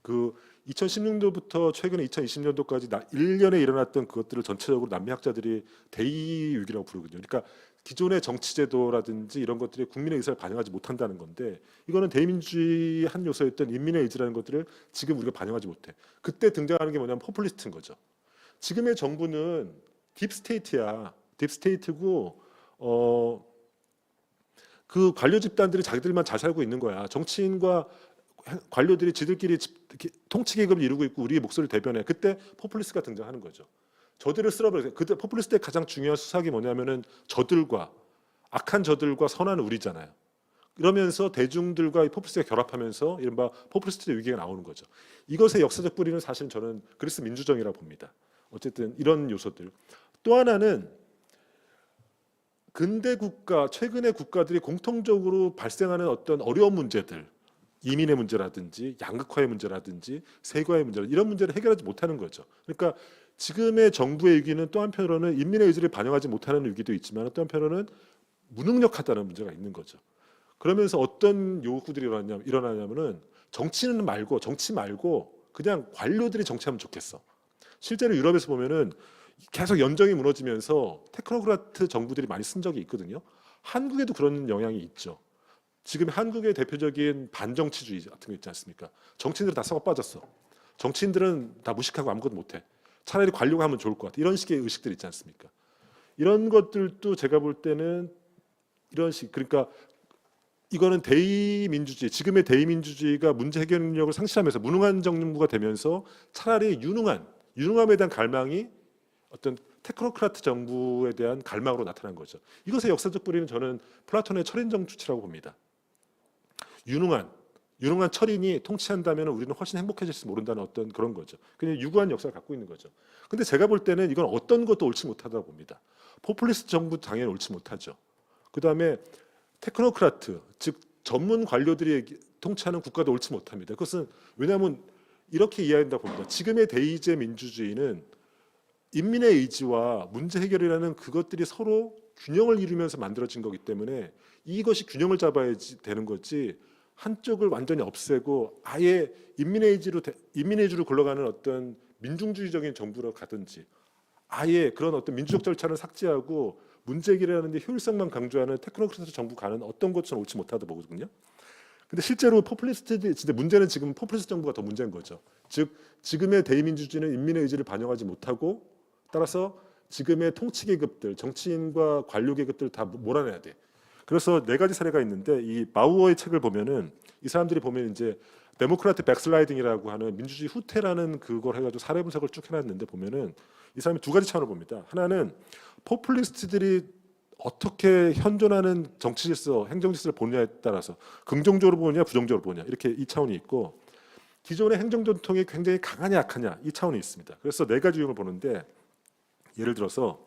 그 2016년도부터 최근에 2020년도까지 1년에 일어났던 그것들을 전체적으로 남미 학자들이 대의 위기라고 부르거든요. 그러니까 기존의 정치제도라든지 이런 것들이 국민의 의사를 반영하지 못한다는 건데, 이거는 대의민주주의 한 요소였던 인민의 의지라는 것들을 지금 우리가 반영하지 못해. 그때 등장하는 게 뭐냐면 포퓰리스트인 거죠. 지금의 정부는 딥스테이트야. 딥스테이트고 그 관료 집단들이 자기들만 잘 살고 있는 거야. 정치인과 관료들이 지들끼리 통치 계급을 이루고 있고 우리의 목소리를 대변해. 그때 포퓰리스트가 등장하는 거죠. 저들을 쓸어버려요. 그때 포퓰리스트의 가장 중요한 수사기 뭐냐면은 악한 저들과 선한 우리잖아요. 이러면서 대중들과 이 포퓰리스트가 결합하면서 이른바 포퓰리스트의 위기가 나오는 거죠. 이것의 역사적 뿌리는 사실 저는 그리스 민주정이라고 봅니다. 어쨌든 이런 요소들. 또 하나는 근대 국가, 최근의 국가들이 공통적으로 발생하는 어떤 어려운 문제들, 이민의 문제라든지 양극화의 문제라든지 세과의 문제라든지 이런 문제를 해결하지 못하는 거죠. 그러니까 지금의 정부의 위기는 또 한편으로는 인민의 의지를 반영하지 못하는 위기도 있지만, 또 한편으로는 무능력하다는 문제가 있는 거죠. 그러면서 어떤 요구들이 일어나냐면은 정치 말고 그냥 관료들이 정치하면 좋겠어. 실제로 유럽에서 보면은 계속 연정이 무너지면서 테크노크라트 정부들이 많이 쓴 적이 있거든요. 한국에도 그런 영향이 있죠. 지금 한국의 대표적인 반정치주의 같은 거 있지 않습니까? 정치인들은 다 썩어 빠졌어. 정치인들은 다 무식하고 아무것도 못해. 차라리 관료가 하면 좋을 것 같아. 이런 식의 의식들 있지 않습니까? 이런 것들도 제가 볼 때는 이런 식, 그러니까 이거는 대의민주주의, 지금의 대의민주주의가 문제 해결 능력을 상실하면서 무능한 정부가 되면서 차라리 유능함에 대한 갈망이 어떤 테크노크라트 정부에 대한 갈망으로 나타난 거죠. 이것의 역사적 뿌리는 저는 플라톤의 철인정 주치라고 봅니다. 유능한 철인이 통치한다면 우리는 훨씬 행복해질지 모른다는 어떤 그런 거죠. 그냥 유구한 역사를 갖고 있는 거죠. 근데 제가 볼 때는 이건 어떤 것도 옳지 못하다고 봅니다. 포퓰리스트 정부 당연히 옳지 못하죠. 그다음에 테크노크라트, 즉 전문 관료들이 통치하는 국가도 옳지 못합니다. 그것은 왜냐하면 이렇게 이해한다고 봅니다. 지금의 대의제 민주주의는 인민의 의지와 문제 해결이라는 그것들이 서로 균형을 이루면서 만들어진 거기 때문에 이것이 균형을 잡아야 되는 거지, 한쪽을 완전히 없애고 아예 인민의주로 굴러가는 어떤 민중주의적인 정부로 가든지 아예 그런 어떤 민주적 절차를 삭제하고 문제 해결을 하는데 효율성만 강조하는 테크노크라트 정부 가는 어떤 것은 옳지 못하다 보거든요. 근데 실제로 포퓰리스트들이 진짜 문제는 지금 포퓰리스트 정부가 더 문제인 거죠. 즉 지금의 대의민주주의는 인민의 의지를 반영하지 못하고 따라서 지금의 통치 계급들, 정치인과 관료 계급들 다 몰아내야 돼. 그래서 네 가지 사례가 있는데 이 마우어의 책을 보면은 이 사람들이 보면 이제 데모크라틱 백슬라이딩이라고 하는 민주주의 후퇴라는 그걸 해가지고 사례 분석을 쭉 해놨는데 보면은 이 사람이 두 가지 차원을 봅니다. 하나는 포퓰리스트들이 어떻게 현존하는 정치 질서, 행정 질서를 보느냐에 따라서 긍정적으로 보느냐, 부정적으로 보느냐 이렇게 이 차원이 있고 기존의 행정 전통이 굉장히 강하냐 약하냐 이 차원이 있습니다. 그래서 네 가지 유형을 보는데 예를 들어서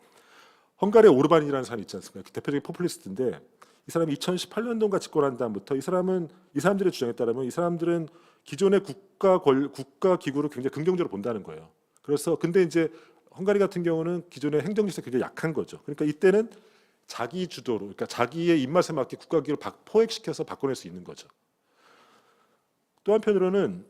헝가리의 오르반이라는 사람이 있지 않습니까? 대표적인 포퓰리스트인데 이 사람이 2018년도인가 집권한 다음부터 이 사람들의 주장에 따르면 이 사람들은 기존의 국가 기구를 굉장히 긍정적으로 본다는 거예요. 그래서 근데 이제 헝가리 같은 경우는 기존의 행정 질서가 굉장히 약한 거죠. 그러니까 이때는 자기 주도로, 그러니까 자기의 입맛에 맞게 국가기구를 포획시켜서 바꿔낼 수 있는 거죠. 또 한편으로는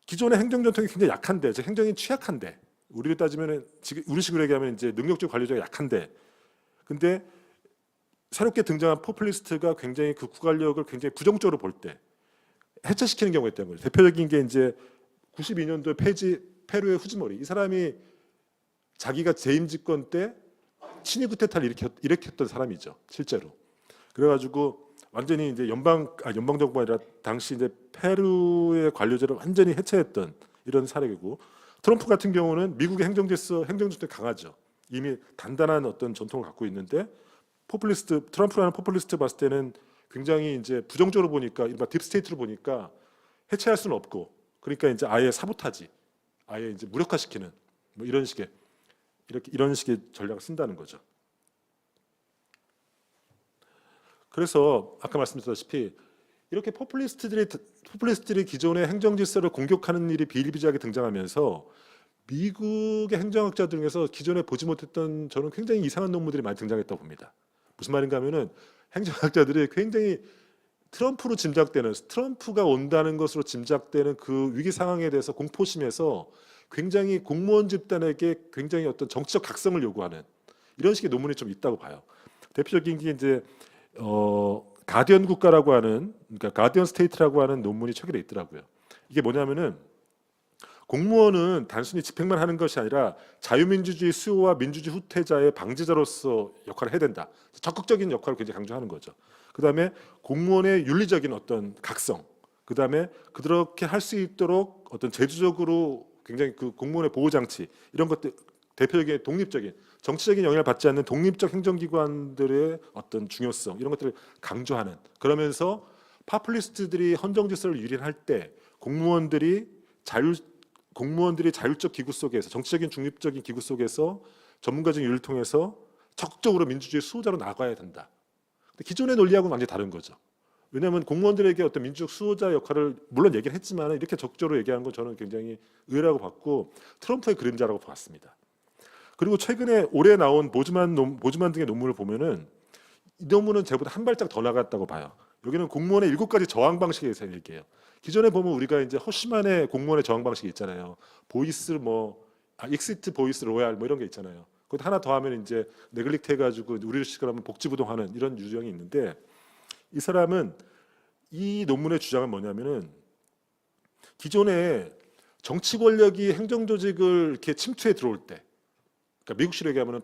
기존의 행정 전통이 굉장히 약한데, 즉 행정이 취약한데, 우리로 따지면은 우리식으로 얘기하면 이제 능력적 관료제가 약한데, 근데 새롭게 등장한 포퓰리스트가 굉장히 그 국관력을 굉장히 부정적으로 볼 때 해체시키는 경우가 있다는 거죠. 대표적인 게 이제 92년도 페루의 후지모리 이 사람이 자기가 재임 집권 때 친위 쿠데타를 일으켰던 사람이죠, 실제로. 그래가지고 완전히 이제 연방 정부가 아니라 당시 이제 페루의 관료제를 완전히 해체했던 이런 사례이고, 트럼프 같은 경우는 미국의 행정질서가 강하죠. 이미 단단한 어떤 전통을 갖고 있는데 트럼프라는 포퓰리스트 봤을 때는 굉장히 이제 부정적으로 보니까 이른바 딥스테이트로 보니까 해체할 수는 없고, 그러니까 이제 아예 사보타지, 아예 이제 무력화시키는 뭐 이런 식의 전략을 쓴다는 거죠. 그래서 아까 말씀드렸다시피 이렇게 포퓰리스트들이 기존의 행정 질서를 공격하는 일이 비일비재하게 등장하면서 미국의 행정학자들 중에서 기존에 보지 못했던 저는 굉장히 이상한 논문들이 많이 등장했다고 봅니다. 무슨 말인가 하면은 행정학자들이 굉장히 트럼프가 온다는 것으로 짐작되는 그 위기 상황에 대해서 공포심에서 굉장히 공무원 집단에게 굉장히 어떤 정치적 각성을 요구하는 이런 식의 논문이 좀 있다고 봐요. 대표적인 게 이제 가디언 국가라고 하는, 그러니까 가디언 스테이트라고 하는 논문이 최근에 있더라고요. 이게 뭐냐면은 공무원은 단순히 집행만 하는 것이 아니라 자유민주주의 수호와 민주주의 후퇴자의 방지자로서 역할을 해야 된다. 적극적인 역할을 굉장히 강조하는 거죠. 그다음에 공무원의 윤리적인 어떤 각성, 그다음에 그렇게 할 수 있도록 어떤 제도적으로 굉장히 그 공무원의 보호 장치 이런 것들, 대표적인 독립적인 정치적인 영향을 받지 않는 독립적 행정기관들의 어떤 중요성 이런 것들을 강조하는, 그러면서 파퓰리스트들이 헌정 질서를 유린할 때 공무원들이 자율적 기구 속에서, 정치적인 중립적인 기구 속에서 전문가적인 윤리를 통해서 적극적으로 민주주의 수호자로 나가야 된다. 근데 기존의 논리하고는 완전히 다른 거죠. 왜냐하면 공무원들에게 어떤 민주적 수호자 역할을 물론 얘기를 했지만 이렇게 적극적으로 얘기하는 건 저는 굉장히 의외라고 봤고 트럼프의 그림자라고 봤습니다. 그리고 최근에 올해 나온 보즈만 등의 논문을 보면은 이 논문은 제보다 한 발짝 더 나갔다고 봐요. 여기는 공무원의 7가지 저항 방식에 대해서 얘기해요. 기존에 보면 우리가 이제 허쉬만의 공무원의 저항 방식이 있잖아요. 익시트 보이스 로얄 뭐 이런 게 있잖아요. 거기다 하나 더 하면 이제 네글릭트 해가지고 우리를 식으로 하면 복지부동하는 이런 유형이 있는데, 이 사람은 이 논문의 주장은 뭐냐면은 기존에 정치 권력이 행정 조직을 이렇게 침투해 들어올 때, 그러니까 미국식으로 얘기하면은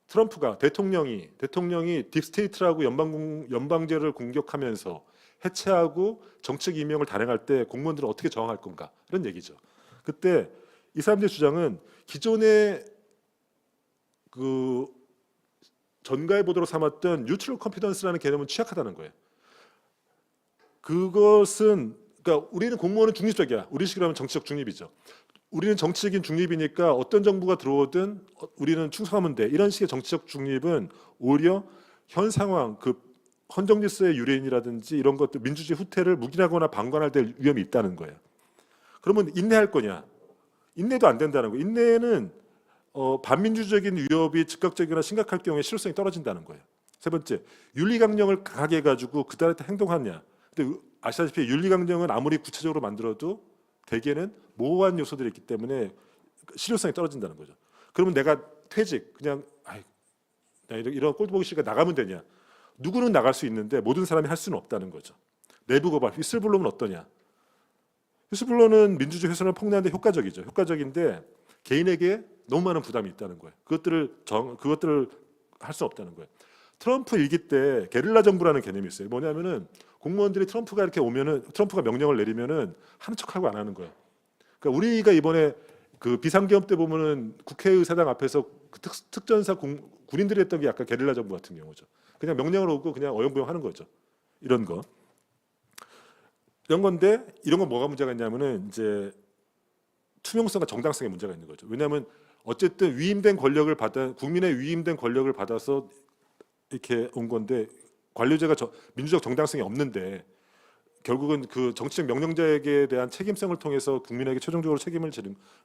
트럼프가 대통령이 딥스테이트라고 연방제를 공격하면서 해체하고 정책 임명을 단행할 때 공무원들은 어떻게 저항할 건가 이런 얘기죠. 그때 이 사람들의 주장은 기존의 그 전가의 보도로 삼았던 뉴트럴 컴피던스라는 개념은 취약하다는 거예요. 그것은 그러니까 우리는 공무원은 중립적이야. 우리식으로 하면 정치적 중립이죠. 우리는 정치적인 중립이니까 어떤 정부가 들어오든 우리는 충성하면 돼. 이런 식의 정치적 중립은 오히려 현 상황, 그 헌정 질서의 유린이라든지 이런 것들, 민주주의 후퇴를 묵인하거나 방관할 때 위험이 있다는 거예요. 그러면 인내할 거냐? 인내도 안 된다는 거예요. 인내는 반민주적인 위협이 즉각적이거나 심각할 경우에 실효성이 떨어진다는 거예요. 세 번째, 윤리강령을 강하게 해가지고 그들한테 행동하냐. 근데 아시다시피 윤리강령은 아무리 구체적으로 만들어도 대개는 모호한 요소들이 있기 때문에 실효성이 떨어진다는 거죠. 그러면 내가 퇴직, 그냥 나 이런 꼴 보기 싫으니까 나가면 되냐. 누구는 나갈 수 있는데 모든 사람이 할 수는 없다는 거죠. 내부 고발, 휘슬블로는 어떠냐. 휘슬블로는 민주주의 훼손을 폭로하는데 효과적이죠. 효과적인데 개인에게 너무 많은 부담이 있다는 거예요. 그것들을 할 수 없다는 거예요. 트럼프 일기 때 게릴라 정부라는 개념이 있어요. 뭐냐면은 공무원들이 트럼프가 이렇게 오면은 트럼프가 명령을 내리면은 하는 척하고 안 하는 거예요. 그러니까 우리가 이번에 그 비상계엄 때 보면은 국회의사당 앞에서 그 특전사 군인들이 했던 게 약간 게릴라 정부 같은 경우죠. 그냥 명령을 오고 그냥 어영부영 하는 거죠. 이런 거. 이런 건데 이런 건 뭐가 문제가 있냐면은 이제 투명성과 정당성에 문제가 있는 거죠. 왜냐하면 어쨌든 국민의 위임된 권력을 받아서 이렇게 온 건데 관료제가 민주적 정당성이 없는데 결국은 그 정치적 명령자에게 대한 책임성을 통해서 국민에게 최종적으로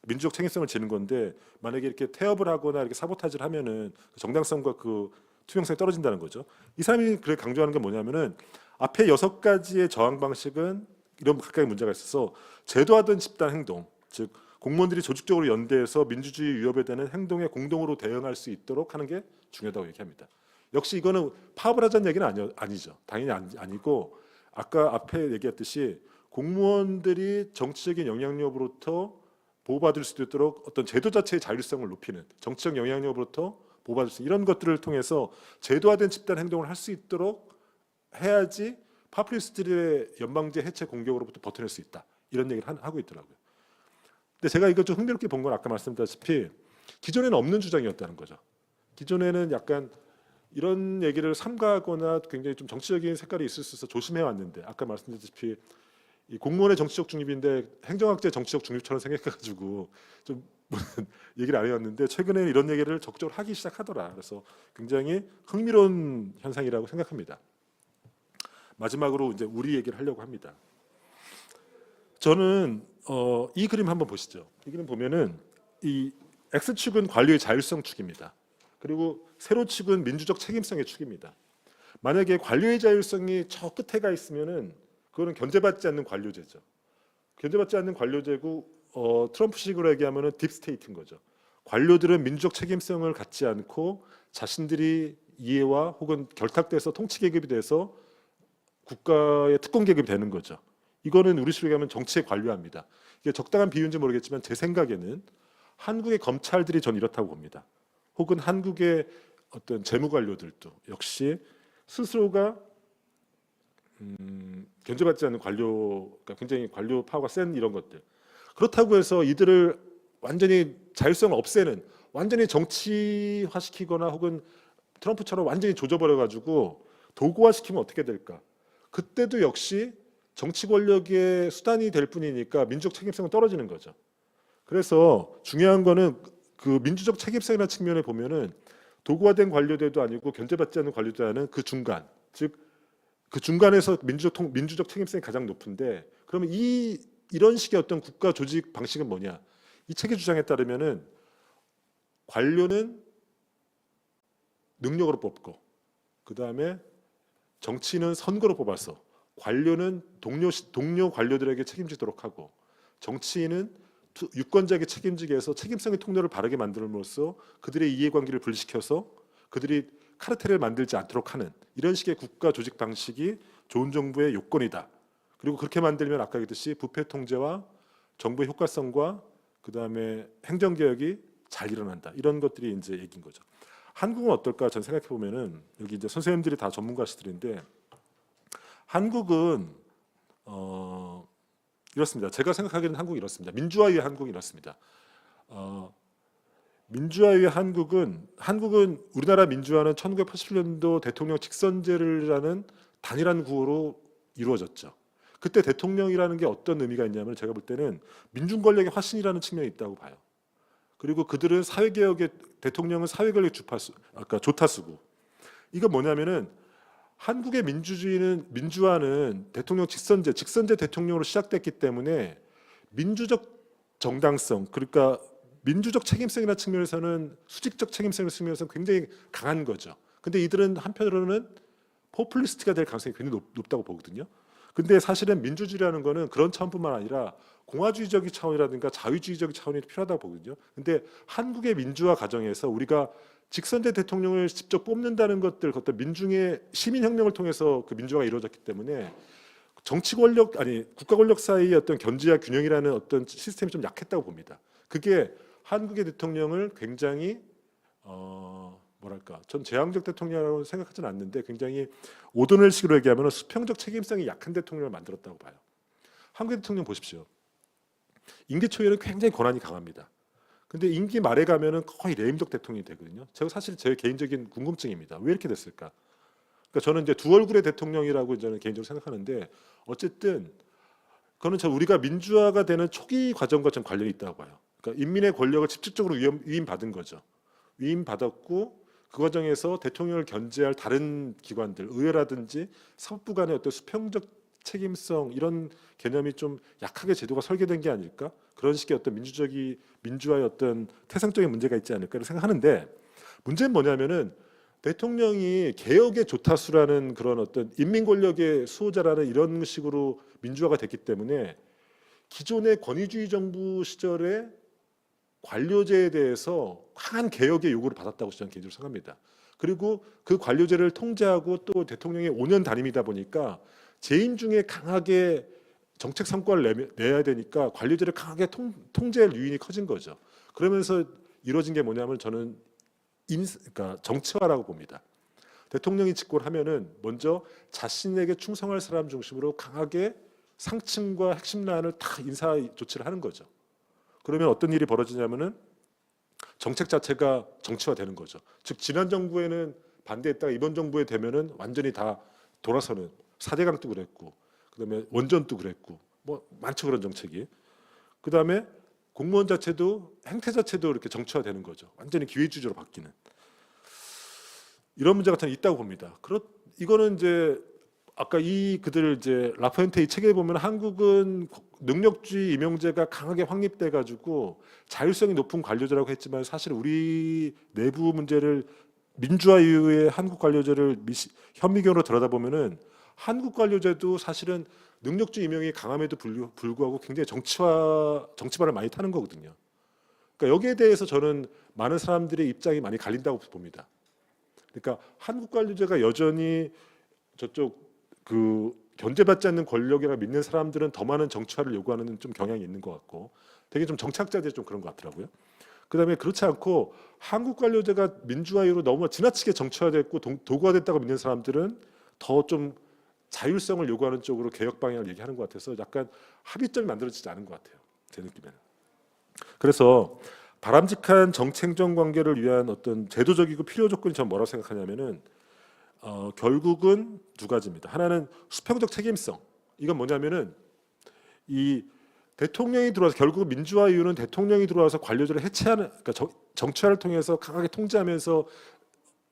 민주적 책임성을 지는 건데 만약에 이렇게 태업을 하거나 이렇게 사보타지를 하면은 그 정당성과 그 투명성이 떨어진다는 거죠. 이 사람이 그래 강조하는 게 뭐냐면은 앞에 6가지의 저항 방식은 이런 각각의 문제가 있어서 제도화된 집단 행동, 즉 공무원들이 조직적으로 연대해서 민주주의 위협에 대한 행동에 공동으로 대응할 수 있도록 하는 게 중요하다고 얘기합니다. 역시 이거는 파업을 하자는 얘기는 아니죠. 당연히 아니고 아까 앞에 얘기했듯이 공무원들이 정치적인 영향력으로부터 보호받을 수 있도록 어떤 제도 자체의 자율성을 높이는 정치적 영향력으로부터 보호받을 수 있는 이런 것들을 통해서 제도화된 집단 행동을 할 수 있도록 해야지 파퓰리스트들의 연방제 해체 공격으로부터 버텨낼 수 있다. 이런 얘기를 하고 있더라고요. 근데 제가 이거 좀 흥미롭게 본 건 아까 말씀드렸다시피 기존에는 없는 주장이었다는 거죠. 기존에는 약간 이런 얘기를 삼가하거나 굉장히 좀 정치적인 색깔이 있을 수 있어서 조심해 왔는데 아까 말씀드렸다시피 이 공무원의 정치적 중립인데 행정학자의 정치적 중립처럼 생각해가지고 좀 얘기를 안 해왔는데 최근에 이런 얘기를 적극적으로 하기 시작하더라. 그래서 굉장히 흥미로운 현상이라고 생각합니다. 마지막으로 이제 우리 얘기를 하려고 합니다. 저는 이 그림 한번 보시죠. 이 그림 보면은 이 X축은 관료의 자율성 축입니다. 그리고 세로축은 민주적 책임성의 축입니다. 만약에 관료의 자율성이 저 끝에 가 있으면은 그거는 견제받지 않는 관료제죠. 견제받지 않는 관료제고 트럼프식으로 얘기하면은 딥스테이트인 거죠. 관료들은 민주적 책임성을 갖지 않고 자신들이 이해와 혹은 결탁돼서 통치 계급이 돼서 국가의 특권 계급이 되는 거죠. 이거는 우리 식으로 얘기하면 정치의 관료합니다. 이게 적당한 비유인지 모르겠지만 제 생각에는 한국의 검찰들이 전 이렇다고 봅니다. 혹은 한국의 어떤 재무관료들도 역시 스스로가 견제받지 않는 관료가 굉장히 관료 파워가 센 이런 것들. 그렇다고 해서 이들을 완전히 자율성을 없애는 완전히 정치화시키거나 혹은 트럼프처럼 완전히 조져버려가지고 도구화시키면 어떻게 될까? 그때도 역시 정치 권력의 수단이 될 뿐이니까 민주적 책임성은 떨어지는 거죠. 그래서 중요한 거는 그 민주적 책임성이라는 측면에 보면은 도구화된 관료제도 아니고 견제받지 않는 관료제는 그 중간, 즉 그 중간에서 민주적 책임성이 가장 높은데 그러면 이런 식의 어떤 국가 조직 방식은 뭐냐? 이 책의 주장에 따르면은 관료는 능력으로 뽑고 그 다음에 정치는 선거로 뽑아서 관료는 동료 관료들에게 책임지도록 하고 정치인은 유권자에게 책임지게 해서 책임성의 통로를 바르게 만들므로써 그들의 이해관계를 분리시켜서 그들이 카르텔을 만들지 않도록 하는 이런 식의 국가 조직 방식이 좋은 정부의 요건이다. 그리고 그렇게 만들면 아까 얘기했듯이 부패 통제와 정부의 효과성과 그 다음에 행정개혁이 잘 일어난다. 이런 것들이 이제 얘기인 거죠. 한국은 어떨까? 전 생각해 보면은 여기 이제 선생님들이 다 전문가시들인데 한국은 이렇습니다. 제가 생각하기에는 한국이 이렇습니다. 민주화의 한국이 이렇습니다. 민주화의 한국은 우리나라 민주화는 1987년도 대통령 직선제라는 단일한 구호로 이루어졌죠. 그때 대통령이라는 게 어떤 의미가 있냐면 제가 볼 때는 민중 권력의 화신이라는 측면이 있다고 봐요. 그리고 그들은 사회개혁의 대통령은 사회개혁의 조타수고 이건 뭐냐면은 한국의 민주화는 대통령 직선제 대통령으로 시작됐기 때문에 민주적 정당성 그러니까 민주적 책임성이라는 측면에서는 수직적 책임성의 측면에서는 굉장히 강한 거죠. 근데 이들은 한편으로는 포퓰리스트가 될 가능성이 굉장히 높다고 보거든요. 근데 사실은 민주주의라는 거는 그런 차원뿐만 아니라 공화주의적인 차원이라든가 자유주의적인 차원이 필요하다고 보거든요. 근데 한국의 민주화 과정에서 우리가 직선제 대통령을 직접 뽑는다는 것들, 어떤 민중의 시민혁명을 통해서 그 민주화가 이루어졌기 때문에 정치 권력 아니 국가 권력 사이의 어떤 견제와 균형이라는 어떤 시스템이 좀 약했다고 봅니다. 그게 한국의 대통령을 굉장히 뭐랄까, 전 제왕적 대통령이라고 생각하지는 않는데 굉장히 오도넬식으로 얘기하면 수평적 책임성이 약한 대통령을 만들었다고 봐요. 한국 대통령 보십시오. 임기 초에는 굉장히 권한이 강합니다. 근데 임기 말에 가면은 거의 레임덕 대통령이 되거든요. 제가 사실 제 개인적인 궁금증입니다. 왜 이렇게 됐을까? 그러니까 저는 이제 두 얼굴의 대통령이라고 저는 개인적으로 생각하는데 어쨌든 그거는 우리가 민주화가 되는 초기 과정과 좀 관련이 있다고 봐요. 그러니까 인민의 권력을 직접적으로 위임받은 거죠. 위임받았고 그 과정에서 대통령을 견제할 다른 기관들, 의회라든지 사법부 간의 어떤 수평적 책임성 이런 개념이 좀 약하게 제도가 설계된 게 아닐까? 그런 식의 어떤 민주화의 어떤 태생적인 문제가 있지 않을까 생각하는데 문제는 뭐냐면은 대통령이 개혁의 조타수라는 그런 어떤 인민 권력의 수호자라는 이런 식으로 민주화가 됐기 때문에 기존의 권위주의 정부 시절에 관료제에 대해서 강한 개혁의 요구를 받았다고 저는 개인적으로 생각합니다. 그리고 그 관료제를 통제하고 또 대통령의 5년 단임이다 보니까 재임 중에 강하게 정책 성과를 내야 되니까 관료제를 강하게 통제할 유인이 커진 거죠. 그러면서 이루어진 게 뭐냐면 저는 그러니까 정치화라고 봅니다. 대통령이 집권하면은 먼저 자신에게 충성할 사람 중심으로 강하게 상층과 핵심란을 다 인사 조치를 하는 거죠. 그러면 어떤 일이 벌어지냐면은 정책 자체가 정치화되는 거죠. 즉 지난 정부에는 반대했다가 이번 정부에 되면은 완전히 다 돌아서는 4대강도 그랬고 그다음에 원전도 그랬고 뭐 많죠 그런 정책이. 그다음에 공무원 자체도 행태 자체도 이렇게 정치화되는 거죠. 완전히 기회주의로 바뀌는 이런 문제 같은 게 있다고 봅니다. 이거는 이제 아까 그들 이제 라포엔테이 책에 보면 한국은 능력주의 임용제가 강하게 확립돼 가지고 자율성이 높은 관료제라고 했지만 사실 우리 내부 문제를 민주화 이후에 한국 관료제를 현미경으로 들여다보면은 한국 관료제도 사실은 능력주의 임용이 강함에도 불구하고 굉장히 정치발을 많이 타는 거거든요. 그러니까 여기에 대해서 저는 많은 사람들의 입장이 많이 갈린다고 봅니다. 그러니까 한국 관료제가 여전히 저쪽 그 견제받지 않는 권력이라 믿는 사람들은 더 많은 정치화를 요구하는 좀 경향이 있는 것 같고 되게 좀 정치학자들이 좀 그런 것 같더라고요. 그다음에 그렇지 않고 한국 관료제가 민주화 이후로 너무 지나치게 정치화됐고 도구화됐다고 믿는 사람들은 더 좀 자율성을 요구하는 쪽으로 개혁 방향을 얘기하는 것 같아서 약간 합의점이 만들어지지 않은 것 같아요. 제 느낌에는. 그래서 바람직한 정책정 관계를 위한 어떤 제도적이고 필요 조건이 전 뭐라고 생각하냐면은 결국은 두 가지입니다. 하나는 수평적 책임성. 이건 뭐냐면은 이 대통령이 들어와서 결국 민주화 이유는 대통령이 들어와서 관료제를 해체하는 그러니까 정치화를 통해서 강하게 통제하면서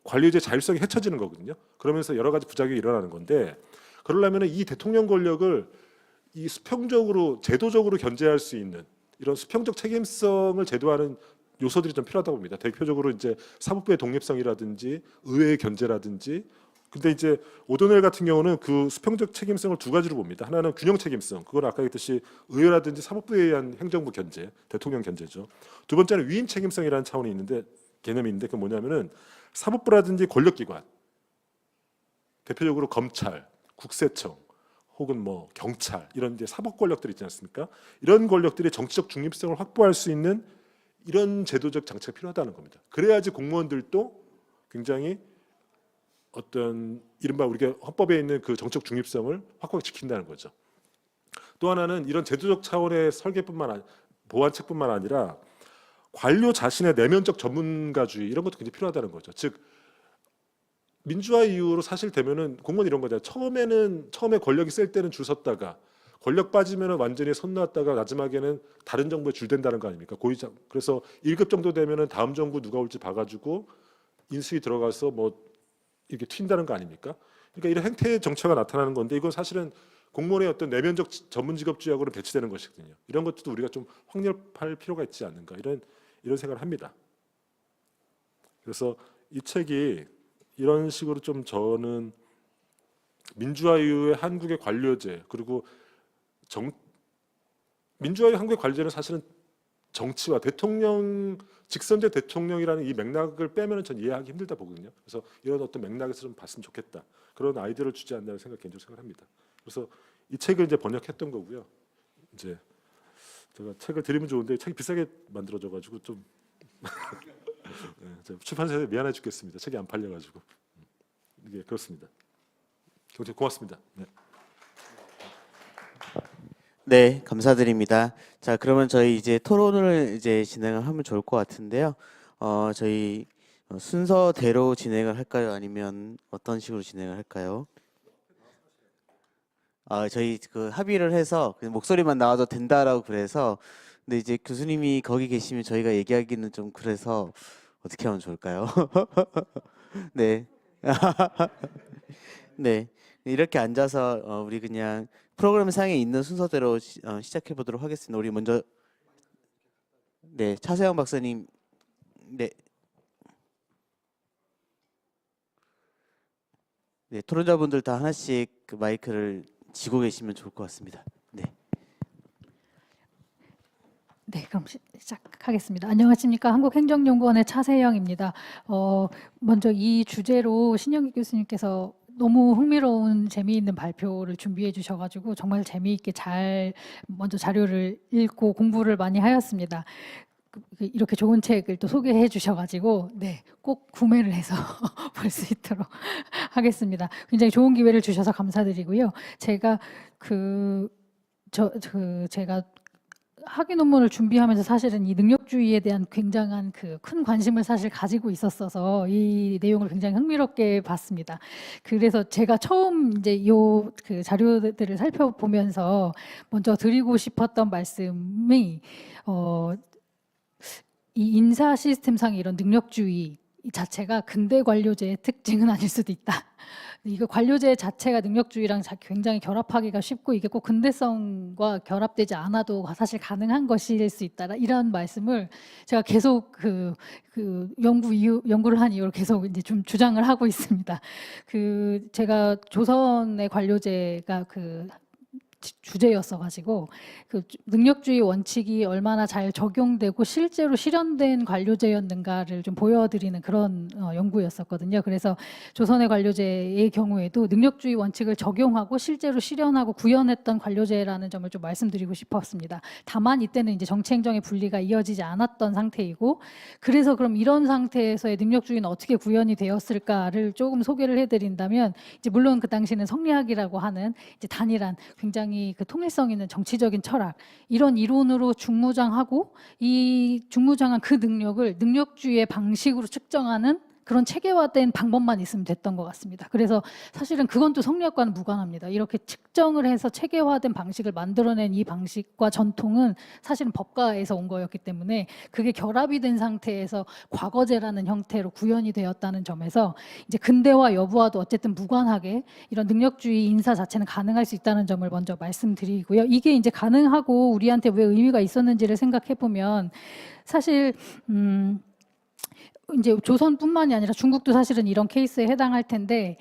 관료제 자율성이 헤쳐지는 거거든요. 그러면서 여러 가지 부작용이 일어나는 건데 그러려면 이 대통령 권력을 이 수평적으로 제도적으로 견제할 수 있는 이런 수평적 책임성을 제도하는 요소들이 좀 필요하다고 봅니다. 대표적으로 이제 사법부의 독립성이라든지 의회의 견제라든지. 근데 이제 오도넬 같은 경우는 그 수평적 책임성을 두 가지로 봅니다. 하나는 균형 책임성. 그건 아까 얘기했듯이 의회라든지 사법부에 의한 행정부 견제, 대통령 견제죠. 두 번째는 위임 책임성이라는 차원이 있는데 개념이 있는데 그게 뭐냐면은 사법부라든지 권력기관, 대표적으로 검찰, 국세청, 혹은 뭐 경찰 이런 이제 사법 권력들 있지 않습니까? 이런 권력들이 정치적 중립성을 확보할 수 있는 이런 제도적 장치가 필요하다는 겁니다. 그래야지 공무원들도 굉장히 어떤 이른바 우리가 헌법에 있는 그 정책 중립성을 확고하게 지킨다는 거죠. 또 하나는 이런 제도적 차원의 보완책뿐만 아니라 관료 자신의 내면적 전문가주의 이런 것도 굉장히 필요하다는 거죠. 즉 민주화 이후로 사실 되면은 공무원 이런 거잖아요. 처음에 권력이 셀 때는 줄 섰다가 권력 빠지면은 완전히 손 놨다가 마지막에는 다른 정부에 줄댄다는 거 아닙니까? 그래서 1급 정도 되면은 다음 정부 누가 올지 봐가지고 인수위 들어가서 뭐 이렇게 튄다는 거 아닙니까? 그러니까 이런 행태의 정체가 나타나는 건데 이건 사실은 공무원의 어떤 내면적 전문 직업주의하고는 배치되는 것이거든요. 이런 것도 우리가 좀 확립할 필요가 있지 않는가 이런 생각을 합니다. 그래서 이 책이 이런 식으로 좀 저는 민주화 이후의 한국의 관료제 그리고 민주화 이후 한국의 관료제는 사실은 정치와 대통령 직선제 대통령이라는 이 맥락을 빼면은 전 이해하기 힘들다 보거든요. 그래서 이런 어떤 맥락에서 좀 봤으면 좋겠다. 그런 아이디어를 주지 않나는 개인적으로 생각합니다. 그래서 이 책을 이제 번역했던 거고요. 이제 제가 책을 드리면 좋은데 책이 비싸게 만들어져 가지고 좀 네, 출판사에 미안해 죽겠습니다. 책이 안 팔려 가지고 이게 그렇습니다. 경제 고맙습니다. 네. 네, 감사드립니다. 자, 그러면 저희 이제 토론을 이제 진행을 하면 좋을 것 같은데요. 저희 순서대로 진행을 할까요? 아니면 어떤 식으로 진행을 할까요? 저희 그 합의를 해서 그냥 목소리만 나와도 된다라고 그래서 근데 이제 교수님이 거기 계시면 저희가 얘기하기는 좀 그래서 어떻게 하면 좋을까요? 네. 네. 이렇게 앉아서 우리 그냥 프로그램 상에 있는 순서대로 시작해 보도록 하겠습니다. 우리 먼저 네, 차세영 박사님. 네. 네, 토론자분들 다 하나씩 그 마이크를 쥐고 계시면 좋을 것 같습니다. 네. 네, 그럼 시작하겠습니다. 안녕하십니까? 한국행정연구원의 차세영입니다. 먼저 이 주제로 신영기 교수님께서 너무 흥미로운 재미있는 발표를 준비해 주셔가지고 정말 재미있게 잘 먼저 자료를 읽고 공부를 많이 하였습니다. 이렇게 좋은 책을 또 소개해 주셔가지고 네, 꼭 구매를 해서 볼 수 있도록 하겠습니다. 굉장히 좋은 기회를 주셔서 감사드리고요. 제가 제가 학위 논문을 준비하면서 사실은 이 능력주의에 대한 굉장한 큰 관심을 사실 가지고 있었어서 이 내용을 굉장히 흥미롭게 봤습니다. 그래서 제가 처음 이제 그 자료들을 살펴보면서 먼저 드리고 싶었던 말씀이 이 인사 시스템상의 이런 능력주의 자체가 근대 관료제의 특징은 아닐 수도 있다. 이거 관료제 자체가 능력주의랑 굉장히 결합하기가 쉽고 이게 꼭 근대성과 결합되지 않아도 사실 가능한 것일 수 있다. 이런 말씀을 제가 계속 연구를 한 이후로 계속 이제 좀 주장을 하고 있습니다. 제가 조선의 관료제가 주제였어가지고 능력주의 원칙이 얼마나 잘 적용되고 실제로 실현된 관료제였는가를 좀 보여드리는 그런 연구였었거든요. 그래서 조선의 관료제의 경우에도 능력주의 원칙을 적용하고 실제로 실현하고 구현했던 관료제라는 점을 좀 말씀드리고 싶었습니다. 다만 이때는 이제 정치행정의 분리가 이어지지 않았던 상태이고 그래서 그럼 이런 상태에서의 능력주의는 어떻게 구현이 되었을까를 조금 소개를 해드린다면 이제 물론 그 당시는 성리학이라고 하는 이제 단일한 굉장히 통일성 있는 정치적인 철학 이런 이론으로 중무장하고 이 중무장한 그 능력을 능력주의의 방식으로 측정하는 그런 체계화된 방법만 있으면 됐던 것 같습니다. 그래서 사실은 그건 또 성리학과는 무관합니다. 이렇게 측정을 해서 체계화된 방식을 만들어낸 이 방식과 전통은 사실은 법가에서 온 거였기 때문에 그게 결합이 된 상태에서 과거제라는 형태로 구현이 되었다는 점에서 이제 근대화 여부와도 어쨌든 무관하게 이런 능력주의 인사 자체는 가능할 수 있다는 점을 먼저 말씀드리고요. 이게 이제 가능하고 우리한테 왜 의미가 있었는지를 생각해 보면 사실 이제 조선뿐만이 아니라 중국도 사실은 이런 케이스에 해당할 텐데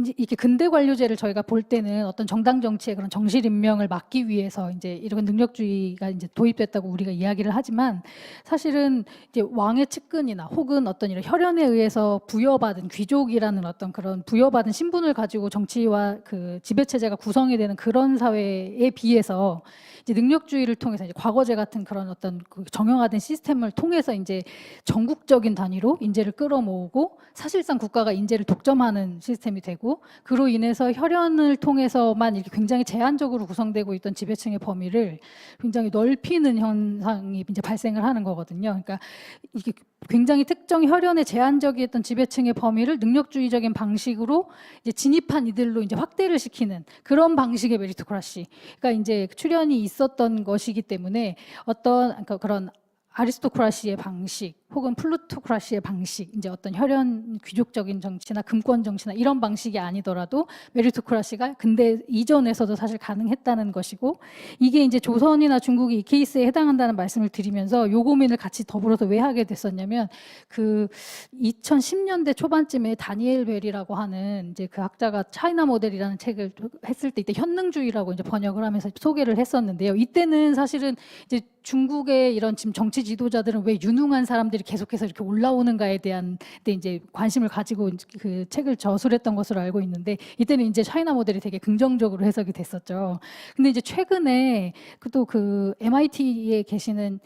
이제 이렇게 근대 관료제를 저희가 볼 때는 어떤 정당 정치의 그런 정실 임명을 막기 위해서 이제 이런 능력주의가 이제 도입됐다고 우리가 이야기를 하지만 사실은 이제 왕의 측근이나 혹은 어떤 이런 혈연에 의해서 부여받은 귀족이라는 어떤 그런 부여받은 신분을 가지고 정치와 지배 체제가 구성이 되는 그런 사회에 비해서 이제 능력주의를 통해서 이제 과거제 같은 그런 어떤 정형화된 시스템을 통해서 이제 전국적인 단위로 인재를 끌어모으고 사실상 국가가 인재를 독점하는 시스템이 되고 그로 인해서 혈연을 통해서만 이렇게 굉장히 제한적으로 구성되고 있던 지배층의 범위를 굉장히 넓히는 현상이 이제 발생을 하는 거거든요. 그러니까 이게 굉장히 특정 혈연에 제한적이었던 지배층의 범위를 능력주의적인 방식으로 이제 진입한 이들로 이제 확대를 시키는 그런 방식의 메리토크라시가 이제 출현이 있었던 것이기 때문에 어떤 그런 아리스토크라시의 방식 혹은 플루토크라시의 방식, 이제 어떤 혈연 귀족적인 정치나 금권 정치나 이런 방식이 아니더라도 메리토크라시가 근대 이전에서도 사실 가능했다는 것이고, 이게 이제 조선이나 중국이 이 케이스에 해당한다는 말씀을 드리면서 요 고민을 같이 더불어서 왜 하게 됐었냐면, 그 2010년대 초반쯤에 다니엘 벨이라고 하는 이제 그 학자가 차이나 모델이라는 책을 했을 때, 이때 현능주의라고 이제 번역을 하면서 소개를 했었는데요. 이때는 사실은 이제 중국의 이런 지금 정치 지도자들은 왜 유능한 사람들이 계속해서 이렇게 올라오는가에 대한 데 이제 관심을 가지고 그 책을 저술했던 것으로 알고 있는데, 이때는 이제 차이나 모델이 되게 긍정적으로 해석이 됐었죠. 근데 이제 최근에 또 그 MIT에 계시는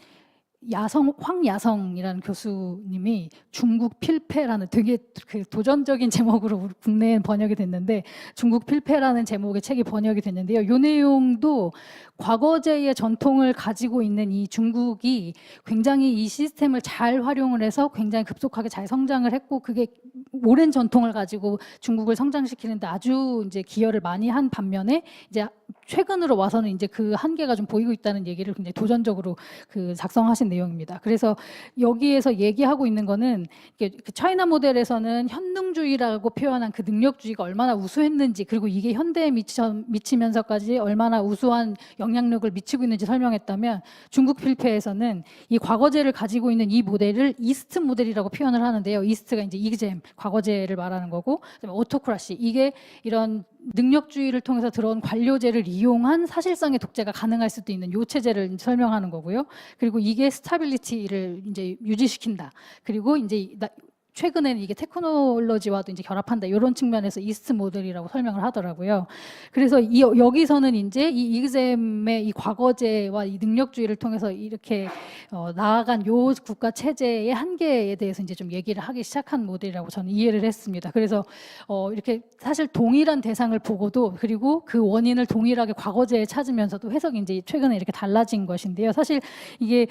황야성이라는 교수님이 중국 필패라는 되게 그 도전적인 제목으로 국내에 번역이 됐는데, 중국 필패라는 제목의 책이 번역이 됐는데요. 이 내용도 과거제의 전통을 가지고 있는 이 중국이 굉장히 이 시스템을 잘 활용을 해서 굉장히 급속하게 잘 성장을 했고, 그게 오랜 전통을 가지고 중국을 성장시키는데 아주 이제 기여를 많이 한 반면에, 이제 최근으로 와서는 이제 그 한계가 좀 보이고 있다는 얘기를 굉장히 도전적으로 그 작성하신 내용입니다. 그래서 여기에서 얘기하고 있는 거는, 그 차이나 모델에서는 현능주의라고 표현한 그 능력주의가 얼마나 우수했는지, 그리고 이게 현대에 미치면서까지 얼마나 우수한 영향력을 미치고 있는지 설명했다면, 중국 필패에서는 이 과거제를 가지고 있는 이 모델을 이스트 모델이라고 표현을 하는데요. 이스트가 이제 이그잼, 과거제를 말하는 거고, 그다음에 오토크라시, 이게 이런 능력주의를 통해서 들어온 관료제를 이용한 사실상의 독재가 가능할 수도 있는 요 체제를 설명하는 거고요. 그리고 이게 스타빌리티를 이제 유지시킨다. 그리고 이제 최근에는 이게 테크놀로지와도 이제 결합한다. 이런 측면에서 이스트 모델이라고 설명을 하더라고요. 그래서 여기서는 이제 이 이그잼의 이 과거제와 이 능력주의를 통해서 이렇게 나아간 요 국가 체제의 한계에 대해서 이제 좀 얘기를 하기 시작한 모델이라고 저는 이해를 했습니다. 그래서 이렇게 사실 동일한 대상을 보고도, 그리고 그 원인을 동일하게 과거제에 찾으면서도 해석이 이제 최근에 이렇게 달라진 것인데요. 사실 이게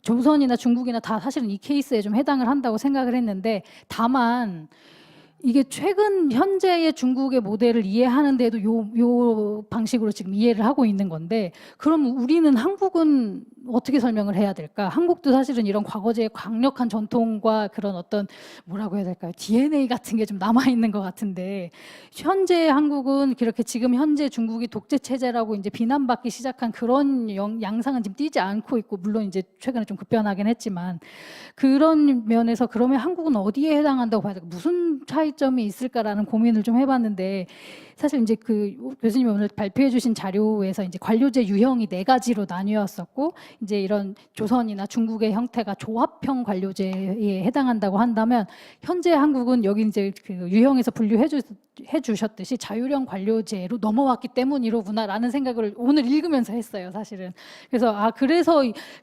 조선이나 중국이나 다 사실은 이 케이스에 좀 해당을 한다고 생각을 했는데, 다만 이게 최근 현재의 중국의 모델을 이해하는데도 요 방식으로 지금 이해를 하고 있는 건데, 그럼 우리는, 한국은 어떻게 설명을 해야 될까? 한국도 사실은 이런 과거제의 강력한 전통과 그런 어떤 뭐라고 해야 될까요? DNA 같은 게 좀 남아 있는 것 같은데, 현재 한국은 그렇게 지금 현재 중국이 독재 체제라고 이제 비난받기 시작한 그런 양상은 지금 띄지 않고 있고, 물론 이제 최근에 좀 급변하긴 했지만, 그런 면에서 그러면 한국은 어디에 해당한다고 봐야 될까? 무슨 차이점이 있을까라는 고민을 좀 해봤는데, 사실 이제 그 교수님이 오늘 발표해 주신 자료에서 이제 관료제 유형이 4가지로 나뉘었었고, 이제 이런 조선이나 중국의 형태가 조합형 관료제에 해당한다고 한다면, 현재 한국은 여기 이제 그 유형에서 분류해 주셨듯이 자율형 관료제로 넘어왔기 때문이로구나라는 생각을 오늘 읽으면서 했어요, 사실은. 그래서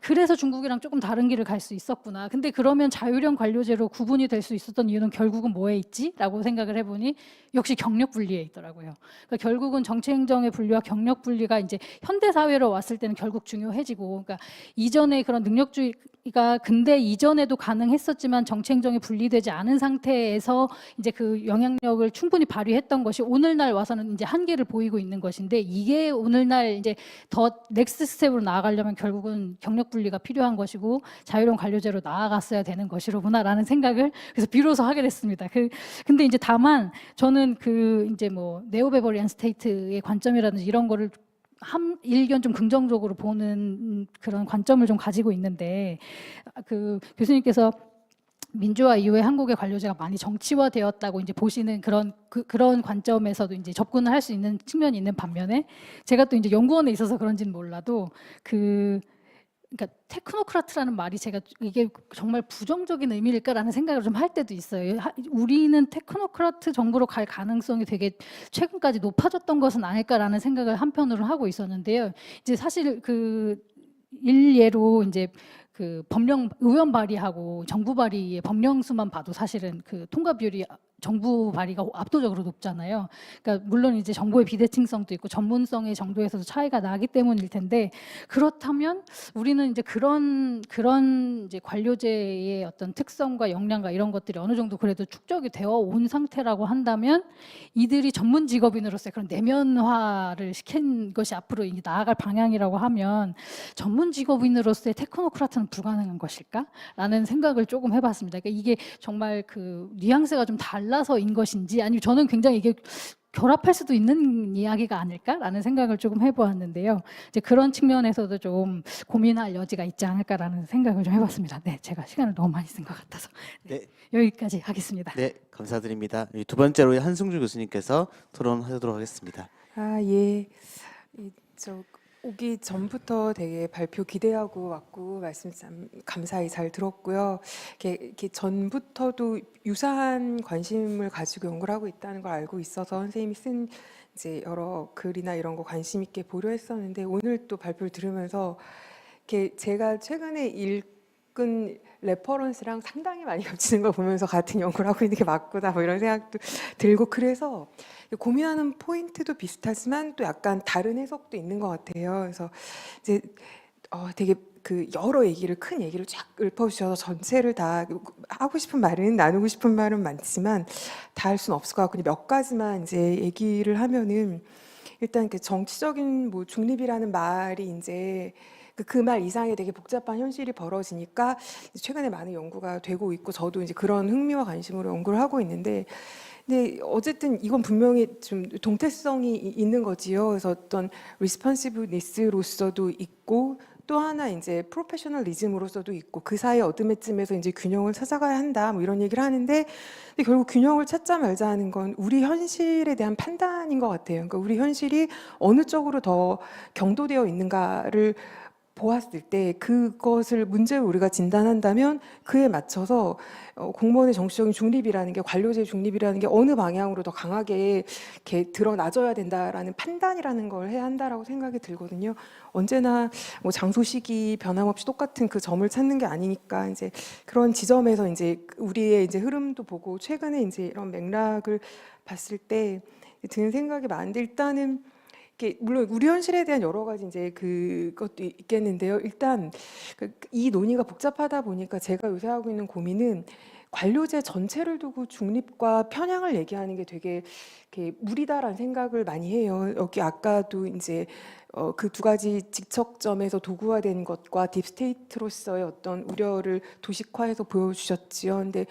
그래서 중국이랑 조금 다른 길을 갈 수 있었구나. 근데 그러면 자율형 관료제로 구분이 될 수 있었던 이유는 결국은 뭐에 있지? 라고 생각을 해보니 역시 경력 분리에 있더라고요. 그러니까 결국은 정치행정의 분리와 경력 분리가 이제 현대 사회로 왔을 때는 결국 중요해지고, 그러니까 이전에 그런 능력주의가 근대 이전에도 가능했었지만 정치행정이 분리되지 않은 상태에서 이제 그 영향력을 충분히 발휘했던 것이 오늘날 와서는 이제 한계를 보이고 있는 것인데, 이게 오늘날 이제 더 넥스트 스텝으로 나아가려면 결국은 경력 분리가 필요한 것이고 자율형 관료제로 나아갔어야 되는 것이로구나라는 생각을 그래서 비로소 하게 됐습니다. 근데 이제 다만 저는 그 이제 뭐 네오베버리안 스테이트의 관점이라든지 이런 거를 일견 좀 긍정적으로 보는 그런 관점을 좀 가지고 있는데, 그 교수님께서 민주화 이후에 한국의 관료제가 많이 정치화되었다고 이제 보시는 그런 관점에서도 이제 접근을 할 수 있는 측면이 있는 반면에, 제가 또 이제 연구원에 있어서 그런지는 몰라도 그러니까 테크노크라트라는 말이 제가 이게 정말 부정적인 의미일까라는 생각을 좀 할 때도 있어요. 우리는 테크노크라트 정부로 갈 가능성이 되게 최근까지 높아졌던 것은 아닐까라는 생각을 한편으로 하고 있었는데요. 이제 사실 그 일례로 이제 그 법령 의원 발의하고 정부 발의의 법령 수만 봐도 사실은 그 통과 비율이 정부 발의가 압도적으로 높잖아요. 그러니까 물론 이제 정보의 비대칭성도 있고 전문성의 정도에서도 차이가 나기 때문일 텐데, 그렇다면 우리는 이제 그런 이제 관료제의 어떤 특성과 역량과 이런 것들이 어느 정도 그래도 축적이 되어 온 상태라고 한다면, 이들이 전문 직업인으로서의 그런 내면화를 시킨 것이 앞으로 이제 나아갈 방향이라고 하면 전문 직업인으로서의 테크노크라트는 불가능한 것일까라는 생각을 조금 해봤습니다. 그러니까 이게 정말 그 뉘앙스가 좀 달라서인 것인지, 아니면 저는 굉장히 이게 결합할 수도 있는 이야기가 아닐까라는 생각을 조금 해보았는데요. 이제 그런 측면에서도 좀 고민할 여지가 있지 않을까라는 생각을 좀 해봤습니다. 네, 제가 시간을 너무 많이 쓴 것 같아서 네. 여기까지 하겠습니다. 네, 감사드립니다. 두 번째로 한승주 교수님께서 토론하도록 하겠습니다. 아, 예. 저 오기 전부터 되게 발표 기대하고 왔고 말씀 참 감사히 잘 들었고요. 이렇게 전부터도 유사한 관심을 가지고 연구를 하고 있다는 걸 알고 있어서 선생님이 쓴 이제 여러 글이나 이런 거 관심 있게 보려 했었는데, 오늘 또 발표를 들으면서 이렇게 제가 최근에 읽은 레퍼런스랑 상당히 많이 겹치는 걸 보면서 같은 연구를 하고 있는 게 맞구나 뭐 이런 생각도 들고, 그래서 고민하는 포인트도 비슷하지만 또 약간 다른 해석도 있는 것 같아요. 그래서 이제 되게 그 여러 얘기를, 큰 얘기를 쫙 읊어주셔서 전체를 다 하고 싶은 말은, 나누고 싶은 말은 많지만 다 할 수는 없을 것 같고, 몇 가지만 이제 얘기를 하면은, 일단 그 정치적인 뭐 중립이라는 말이 이제 그 말 이상의 되게 복잡한 현실이 벌어지니까 최근에 많은 연구가 되고 있고, 저도 이제 그런 흥미와 관심으로 연구를 하고 있는데, 근데 어쨌든 이건 분명히 좀 동태성이 있는 거지요. 그래서 어떤 리스폰시브니스로서도 있고, 또 하나 이제 프로페셔널리즘으로서도 있고, 그 사이 어둠에쯤에서 이제 균형을 찾아가야 한다 뭐 이런 얘기를 하는데, 근데 결국 균형을 찾자 말자 하는 건 우리 현실에 대한 판단인 것 같아요. 그러니까 우리 현실이 어느 쪽으로 더 경도되어 있는가를 보았을 때, 그것을 문제를 우리가 진단한다면 그에 맞춰서 공무원의 정치적인 중립이라는 게, 관료제의 중립이라는 게 어느 방향으로 더 강하게 이렇게 드러나져야 된다라는 판단이라는 걸 해야 한다라고 생각이 들거든요. 언제나 뭐 장소, 시기 변함없이 똑같은 그 점을 찾는 게 아니니까, 이제 그런 지점에서 이제 우리의 이제 흐름도 보고, 최근에 이제 이런 맥락을 봤을 때 드는 생각이 많은데, 일단은 물론 우리 현실에 대한 여러 가지 이제 그것도 있겠는데요. 일단 이 논의가 복잡하다 보니까 제가 요새 하고 있는 고민은, 관료제 전체를 두고 중립과 편향을 얘기하는 게 되게 이렇게 무리다라는 생각을 많이 해요. 여기 아까도 이제 그 두 가지 직척점에서 도구화된 것과 딥스테이트로서의 어떤 우려를 도식화해서 보여주셨지요. 근데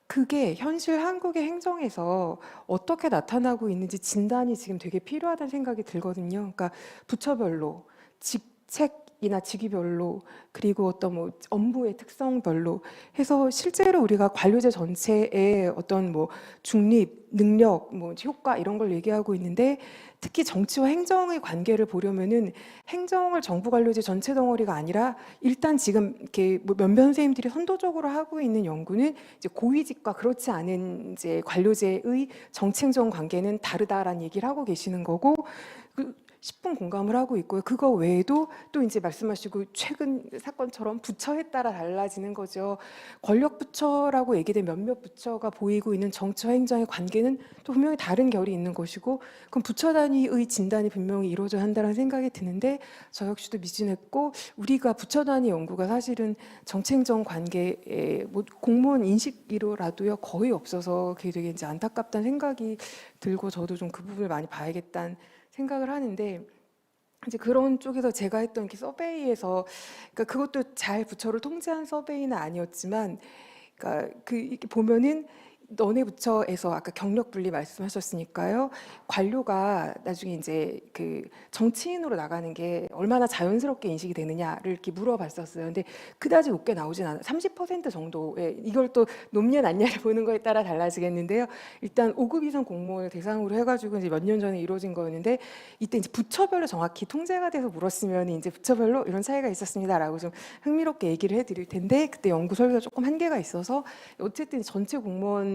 그게 현실 한국의 행정에서 어떻게 나타나고 있는지 진단이 지금 되게 필요하다는 생각이 들거든요. 그러니까 부처별로, 직책이나 직위별로, 그리고 어떤 뭐 업무의 특성별로 해서 실제로 우리가 관료제 전체의 어떤 뭐 중립, 능력, 뭐 효과 이런 걸 얘기하고 있는데, 특히 정치와 행정의 관계를 보려면은 행정을 정부 관료제 전체 덩어리가 아니라, 일단 지금 이렇게 뭐 몇몇 선생님들이 선도적으로 하고 있는 연구는 이제 고위직과 그렇지 않은 이제 관료제의 정치행정 관계는 다르다라는 얘기를 하고 계시는 거고, 10분 공감을 하고 있고요. 그거 외에도 또 이제 말씀하시고 최근 사건처럼 부처에 따라 달라지는 거죠. 권력 부처라고 얘기된 몇몇 부처가 보이고 있는 정치와 행정의 관계는 또 분명히 다른 결이 있는 것이고, 그럼 부처 단위의 진단이 분명히 이루어져야 한다는 생각이 드는데, 저 역시도 미진했고, 우리가 부처 단위 연구가 사실은 정치행정 관계에 뭐 공무원 인식으로라도요 거의 없어서 그게 되게 이제 안타깝다는 생각이 들고, 저도 좀 그 부분을 많이 봐야겠다는 생각을 하는데, 이제 그런 쪽에서 제가 했던 그 서베이에서, 그러니까 그것도 잘 부처를 통제한 서베이는 아니었지만, 그러니까 이렇게 보면은 너네 부처에서 아까 경력 분리 말씀하셨으니까요. 관료가 나중에 이제 그 정치인으로 나가는 게 얼마나 자연스럽게 인식이 되느냐를 이렇게 물어봤었어요. 근데 그다지 높게 나오진 않아요. 30% 정도의, 이걸 또 높냐 낮냐를 보는 거에 따라 달라지겠는데요. 일단 5급 이상 공무원을 대상으로 해가지고 이제 몇 년 전에 이루어진 거였는데, 이때 이제 부처별로 정확히 통제가 돼서 물었으면 이제 부처별로 이런 차이가 있었습니다라고 좀 흥미롭게 얘기를 해드릴 텐데, 그때 연구 설계가 조금 한계가 있어서 어쨌든 전체 공무원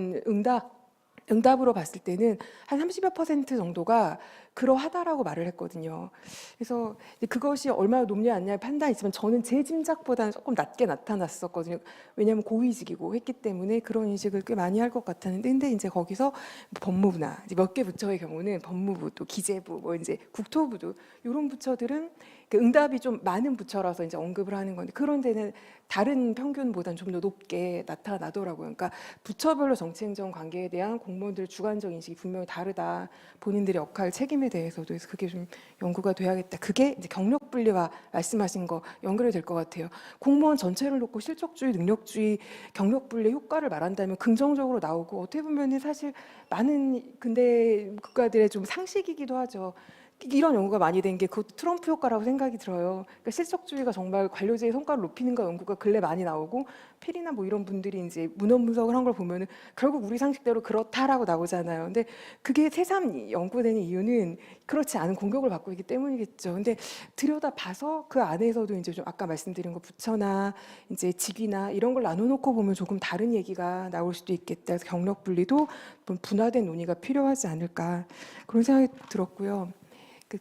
응답으로 봤을 때는 한 30여 % 정도가 그러하다라고 말을 했거든요. 그래서 이제 그것이 얼마나 높냐 안 냐의 판단이 있지만 저는 제 짐작보다는 조금 낮게 나타났었거든요. 왜냐하면 고위직이고 했기 때문에 그런 인식을 꽤 많이 할 것 같았는데, 근데 이제 거기서 법무부나 이제 몇 개 부처의 경우는 법무부 또 기재부 뭐 이제 국토부도 이런 부처들은 그 응답이 좀 많은 부처라서 이제 언급을 하는 건데, 그런 데는 다른 평균보다는 좀 더 높게 나타나더라고요. 그러니까 부처별로 정치행정 관계에 대한 공무원들의 주관적 인식이 분명히 다르다. 본인들의 역할, 책임에 대해서도. 그래서 그게 좀 연구가 돼야겠다. 그게 이제 경력 분리와 말씀하신 거 연결이 될 것 같아요. 공무원 전체를 놓고 실적주의, 능력주의, 경력 분리 효과를 말한다면 긍정적으로 나오고, 어떻게 보면은 사실 많은 근대 국가들의 좀 상식이기도 하죠. 이런 연구가 많이 된 게 그 트럼프 효과라고 생각이 들어요. 그러니까 실적주의가 정말 관료제의 성과를 높이는가 연구가 근래 많이 나오고, 페리나 뭐 이런 분들이 이제 문헌 분석을 한 걸 보면은 결국 우리 상식대로 그렇다라고 나오잖아요. 근데 그게 새삼 연구되는 이유는 그렇지 않은 공격을 받고 있기 때문이겠죠. 근데 들여다 봐서 그 안에서도 이제 좀 아까 말씀드린 거 부처나 이제 직위나 이런 걸 나눠놓고 보면 조금 다른 얘기가 나올 수도 있겠다. 그래서 경력 분리도 좀 분화된 논의가 필요하지 않을까, 그런 생각이 들었고요.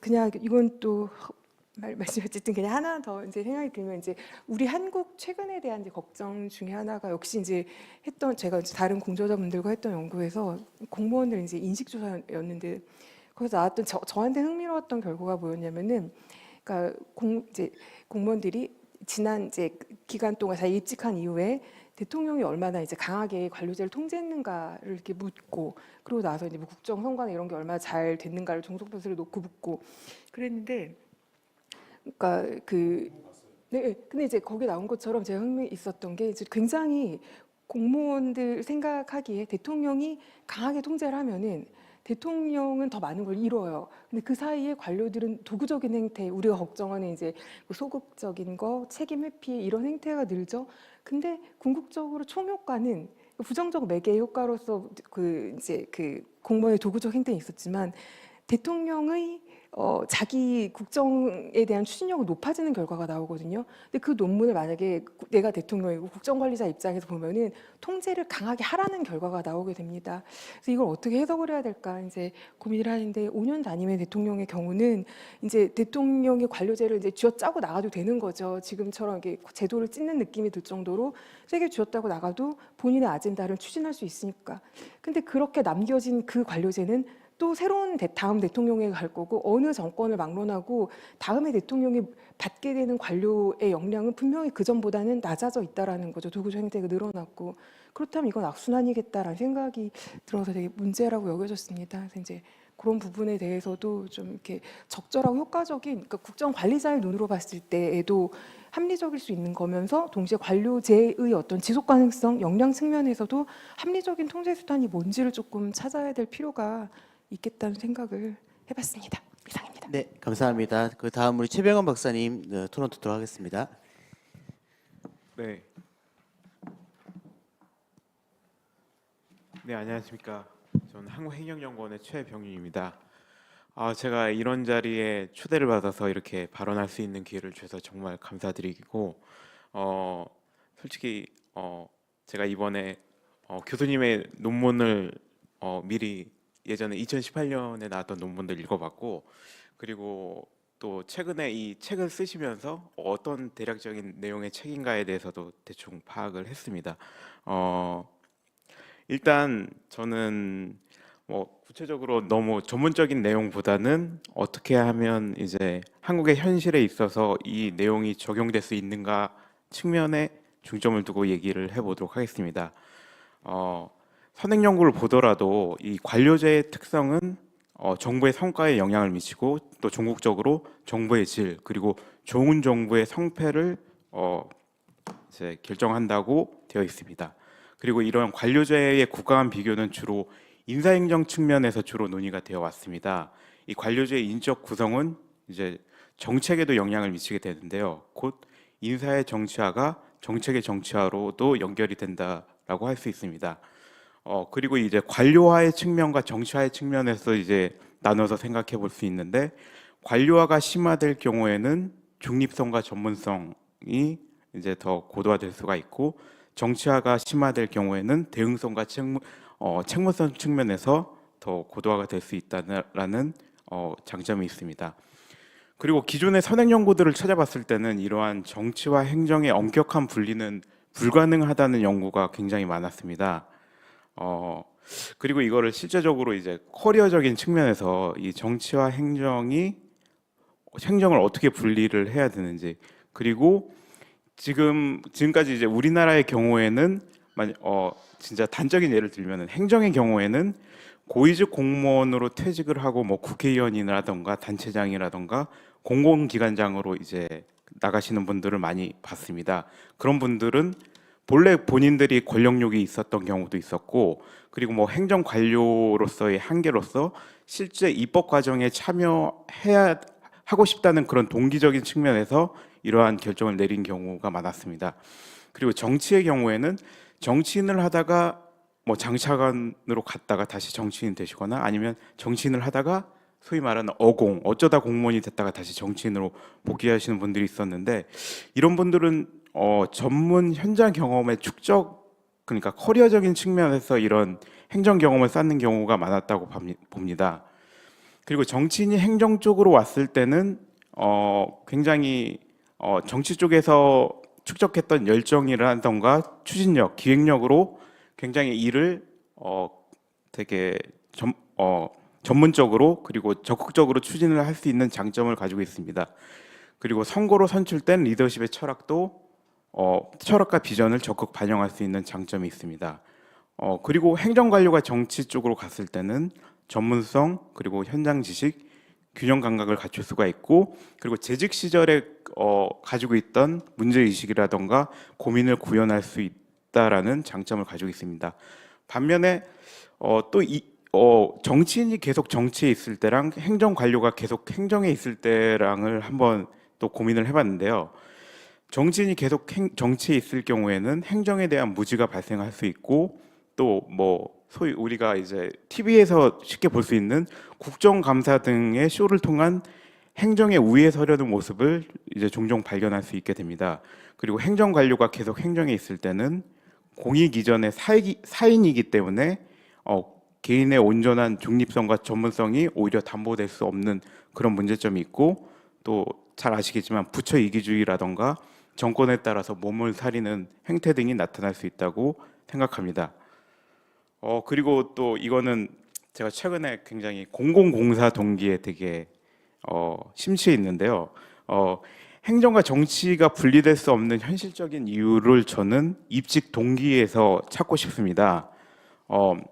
그냥 이건 또 말씀 어쨌든 그냥 하나 더 이제 생각이 들면, 이제 우리 한국 최근에 대한 이제 걱정 중에 하나가 역시 이제 했던, 제가 이제 다른 공저자분들과 했던 연구에서 공무원들 이제 인식조사였는데, 거기서 나왔던 저한테 흥미로웠던 결과가 뭐였냐면은, 그러니까 이제 공무원들이 지난 이제 기간 동안 다 입직한 이후에 대통령이 얼마나 이제 강하게 관료제를 통제했는가를 이렇게 묻고, 그리고 나서 이제 뭐 국정 선거나 이런 게 얼마나 잘 됐는가를 종속표시를 놓고 묻고 그랬는데, 그러니까 네, 근데 이제 거기 나온 것처럼 제가 흥미 있었던 게, 이제 굉장히 공무원들 생각하기에 대통령이 강하게 통제를 하면은 대통령은 더 많은 걸 잃어요. 근데 그 사이에 관료들은 도구적인 행태, 우리가 걱정하는 이제 뭐 소극적인 거, 책임 회피 이런 행태가 늘죠. 근데 궁극적으로 총효과는 부정적 매개 효과로서 이제 공무원의 도구적 행태는 있었지만, 대통령의 자기 국정에 대한 추진력이 높아지는 결과가 나오거든요. 근데 그 논문을 만약에 내가 대통령이고 국정관리자 입장에서 보면은 통제를 강하게 하라는 결과가 나오게 됩니다. 그래서 이걸 어떻게 해석을 해야 될까 이제 고민을 하는데, 5년 단임의 대통령의 경우는 이제 대통령의 관료제를 이제 쥐어짜고 나가도 되는 거죠. 지금처럼 이렇게 제도를 찢는 느낌이 들 정도로 세게 쥐었다고 나가도 본인의 아젠다를 추진할 수 있으니까. 근데 그렇게 남겨진 그 관료제는 또 새로운 다음 대통령에 갈 거고, 어느 정권을 막론하고 다음에 대통령이 받게 되는 관료의 역량은 분명히 그 전보다는 낮아져 있다라는 거죠. 도구적 행태가 늘어났고. 그렇다면 이건 악순환이겠다라는 생각이 들어서 되게 문제라고 여겨졌습니다. 그래서 이제 그런 부분에 대해서도 좀 이렇게 적절하고 효과적인, 그러니까 국정 관리자의 눈으로 봤을 때에도 합리적일 수 있는 거면서, 동시에 관료제의 어떤 지속 가능성, 역량 측면에서도 합리적인 통제 수단이 뭔지를 조금 찾아야 될 필요가 있겠다는 생각을 해봤습니다. 이상입니다. 네, 감사합니다. 그 다음 우리 최병원 박사님 토론 듣도록 하겠습니다. 네. 네, 안녕하십니까. 저는 한국행정연구원의 최병윤입니다. 제가 이런 자리에 초대를 받아서 이렇게 발언할 수 있는 기회를 주셔서 정말 감사드리고, 솔직히 제가 이번에 교수님의 논문을 미리 예전에 2018년에 나왔던 논문들 읽어봤고, 그리고 또 최근에 이 책을 쓰시면서 어떤 대략적인 내용의 책인가에 대해서도 대충 파악을 했습니다. 일단 저는 뭐 구체적으로 너무 전문적인 내용보다는 어떻게 하면 이제 한국의 현실에 있어서 이 내용이 적용될 수 있는가 측면에 중점을 두고 얘기를 해보도록 하겠습니다. 선행 연구를 보더라도 이 관료제의 특성은 정부의 성과에 영향을 미치고, 또 종국적으로 정부의 질, 그리고 좋은 정부의 성패를 이제 결정한다고 되어 있습니다. 그리고 이런 관료제의 국가간 비교는 주로 인사행정 측면에서 주로 논의가 되어 왔습니다. 이 관료제의 인적 구성은 이제 정책에도 영향을 미치게 되는데요. 곧 인사의 정치화가 정책의 정치화로도 연결이 된다라고 할 수 있습니다. 그리고 이제 관료화의 측면과 정치화의 측면에서 이제 나눠서 생각해 볼 수 있는데, 관료화가 심화될 경우에는 중립성과 전문성이 이제 더 고도화될 수가 있고, 정치화가 심화될 경우에는 대응성과 책무성 측면에서 더 고도화가 될 수 있다는 장점이 있습니다. 그리고 기존의 선행 연구들을 찾아봤을 때는 이러한 정치와 행정의 엄격한 분리는 불가능하다는 연구가 굉장히 많았습니다. 그리고 이거를 실제적으로 이제 커리어적인 측면에서 이 정치와 행정을 어떻게 분리를 해야 되는지, 그리고 지금까지 이제 우리나라의 경우에는 진짜 단적인 예를 들면은 행정의 경우에는 고위직 공무원으로 퇴직을 하고 뭐 국회의원이라던가 단체장이라던가 공공기관장으로 이제 나가시는 분들을 많이 봤습니다. 그런 분들은 본래 본인들이 권력욕이 있었던 경우도 있었고, 그리고 뭐 행정 관료로서의 한계로서 실제 입법 과정에 참여해야 하고 싶다는 그런 동기적인 측면에서 이러한 결정을 내린 경우가 많았습니다. 그리고 정치의 경우에는 정치인을 하다가 뭐 장차관으로 갔다가 다시 정치인 되시거나, 아니면 정치인을 하다가 소위 말하는 어쩌다 공무원이 됐다가 다시 정치인으로 복귀하시는 분들이 있었는데, 이런 분들은 전문 현장 경험의 축적, 그러니까 커리어적인 측면에서 이런 행정 경험을 쌓는 경우가 많았다고 봅니다. 그리고 정치인이 행정 쪽으로 왔을 때는 굉장히 정치 쪽에서 축적했던 열정이라던가 추진력, 기획력으로 굉장히 일을 되게 전문적으로 그리고 적극적으로 추진을 할 수 있는 장점을 가지고 있습니다. 그리고 선거로 선출된 리더십의 철학과 비전을 적극 반영할 수 있는 장점이 있습니다. 그리고 행정관료가 정치 쪽으로 갔을 때는 전문성, 그리고 현장 지식, 균형 감각을 갖출 수가 있고, 그리고 재직 시절에 가지고 있던 문제의식이라던가 고민을 구현할 수 있다라는 장점을 가지고 있습니다. 반면에 정치인이 계속 정치에 있을 때랑 행정관료가 계속 행정에 있을 때랑을 한번 또 고민을 해봤는데요. 정치인이 계속 정치에 있을 경우에는 행정에 대한 무지가 발생할 수 있고, 또 뭐 소위 우리가 이제 TV에서 쉽게 볼 수 있는 국정감사 등의 쇼를 통한 행정의 우위에 서려는 모습을 이제 종종 발견할 수 있게 됩니다. 그리고 행정관료가 계속 행정에 있을 때는 공익 이전의 사인이기 때문에 개인의 온전한 중립성과 전문성이 오히려 담보될 수 없는 그런 문제점이 있고, 또 잘 아시겠지만 부처 이기주의라던가 정권에 따라서 몸을 사리는 행태 등이 나타날 수 있다고 생각합니다. 그리고 또 이거는 제가 최근에 굉장히 공공공사 동기에 되게 심취해 있는데요. 행정과 정치가 분리될 수 없는 현실적인 이유를 저는 입직 동기에서 찾고 싶습니다.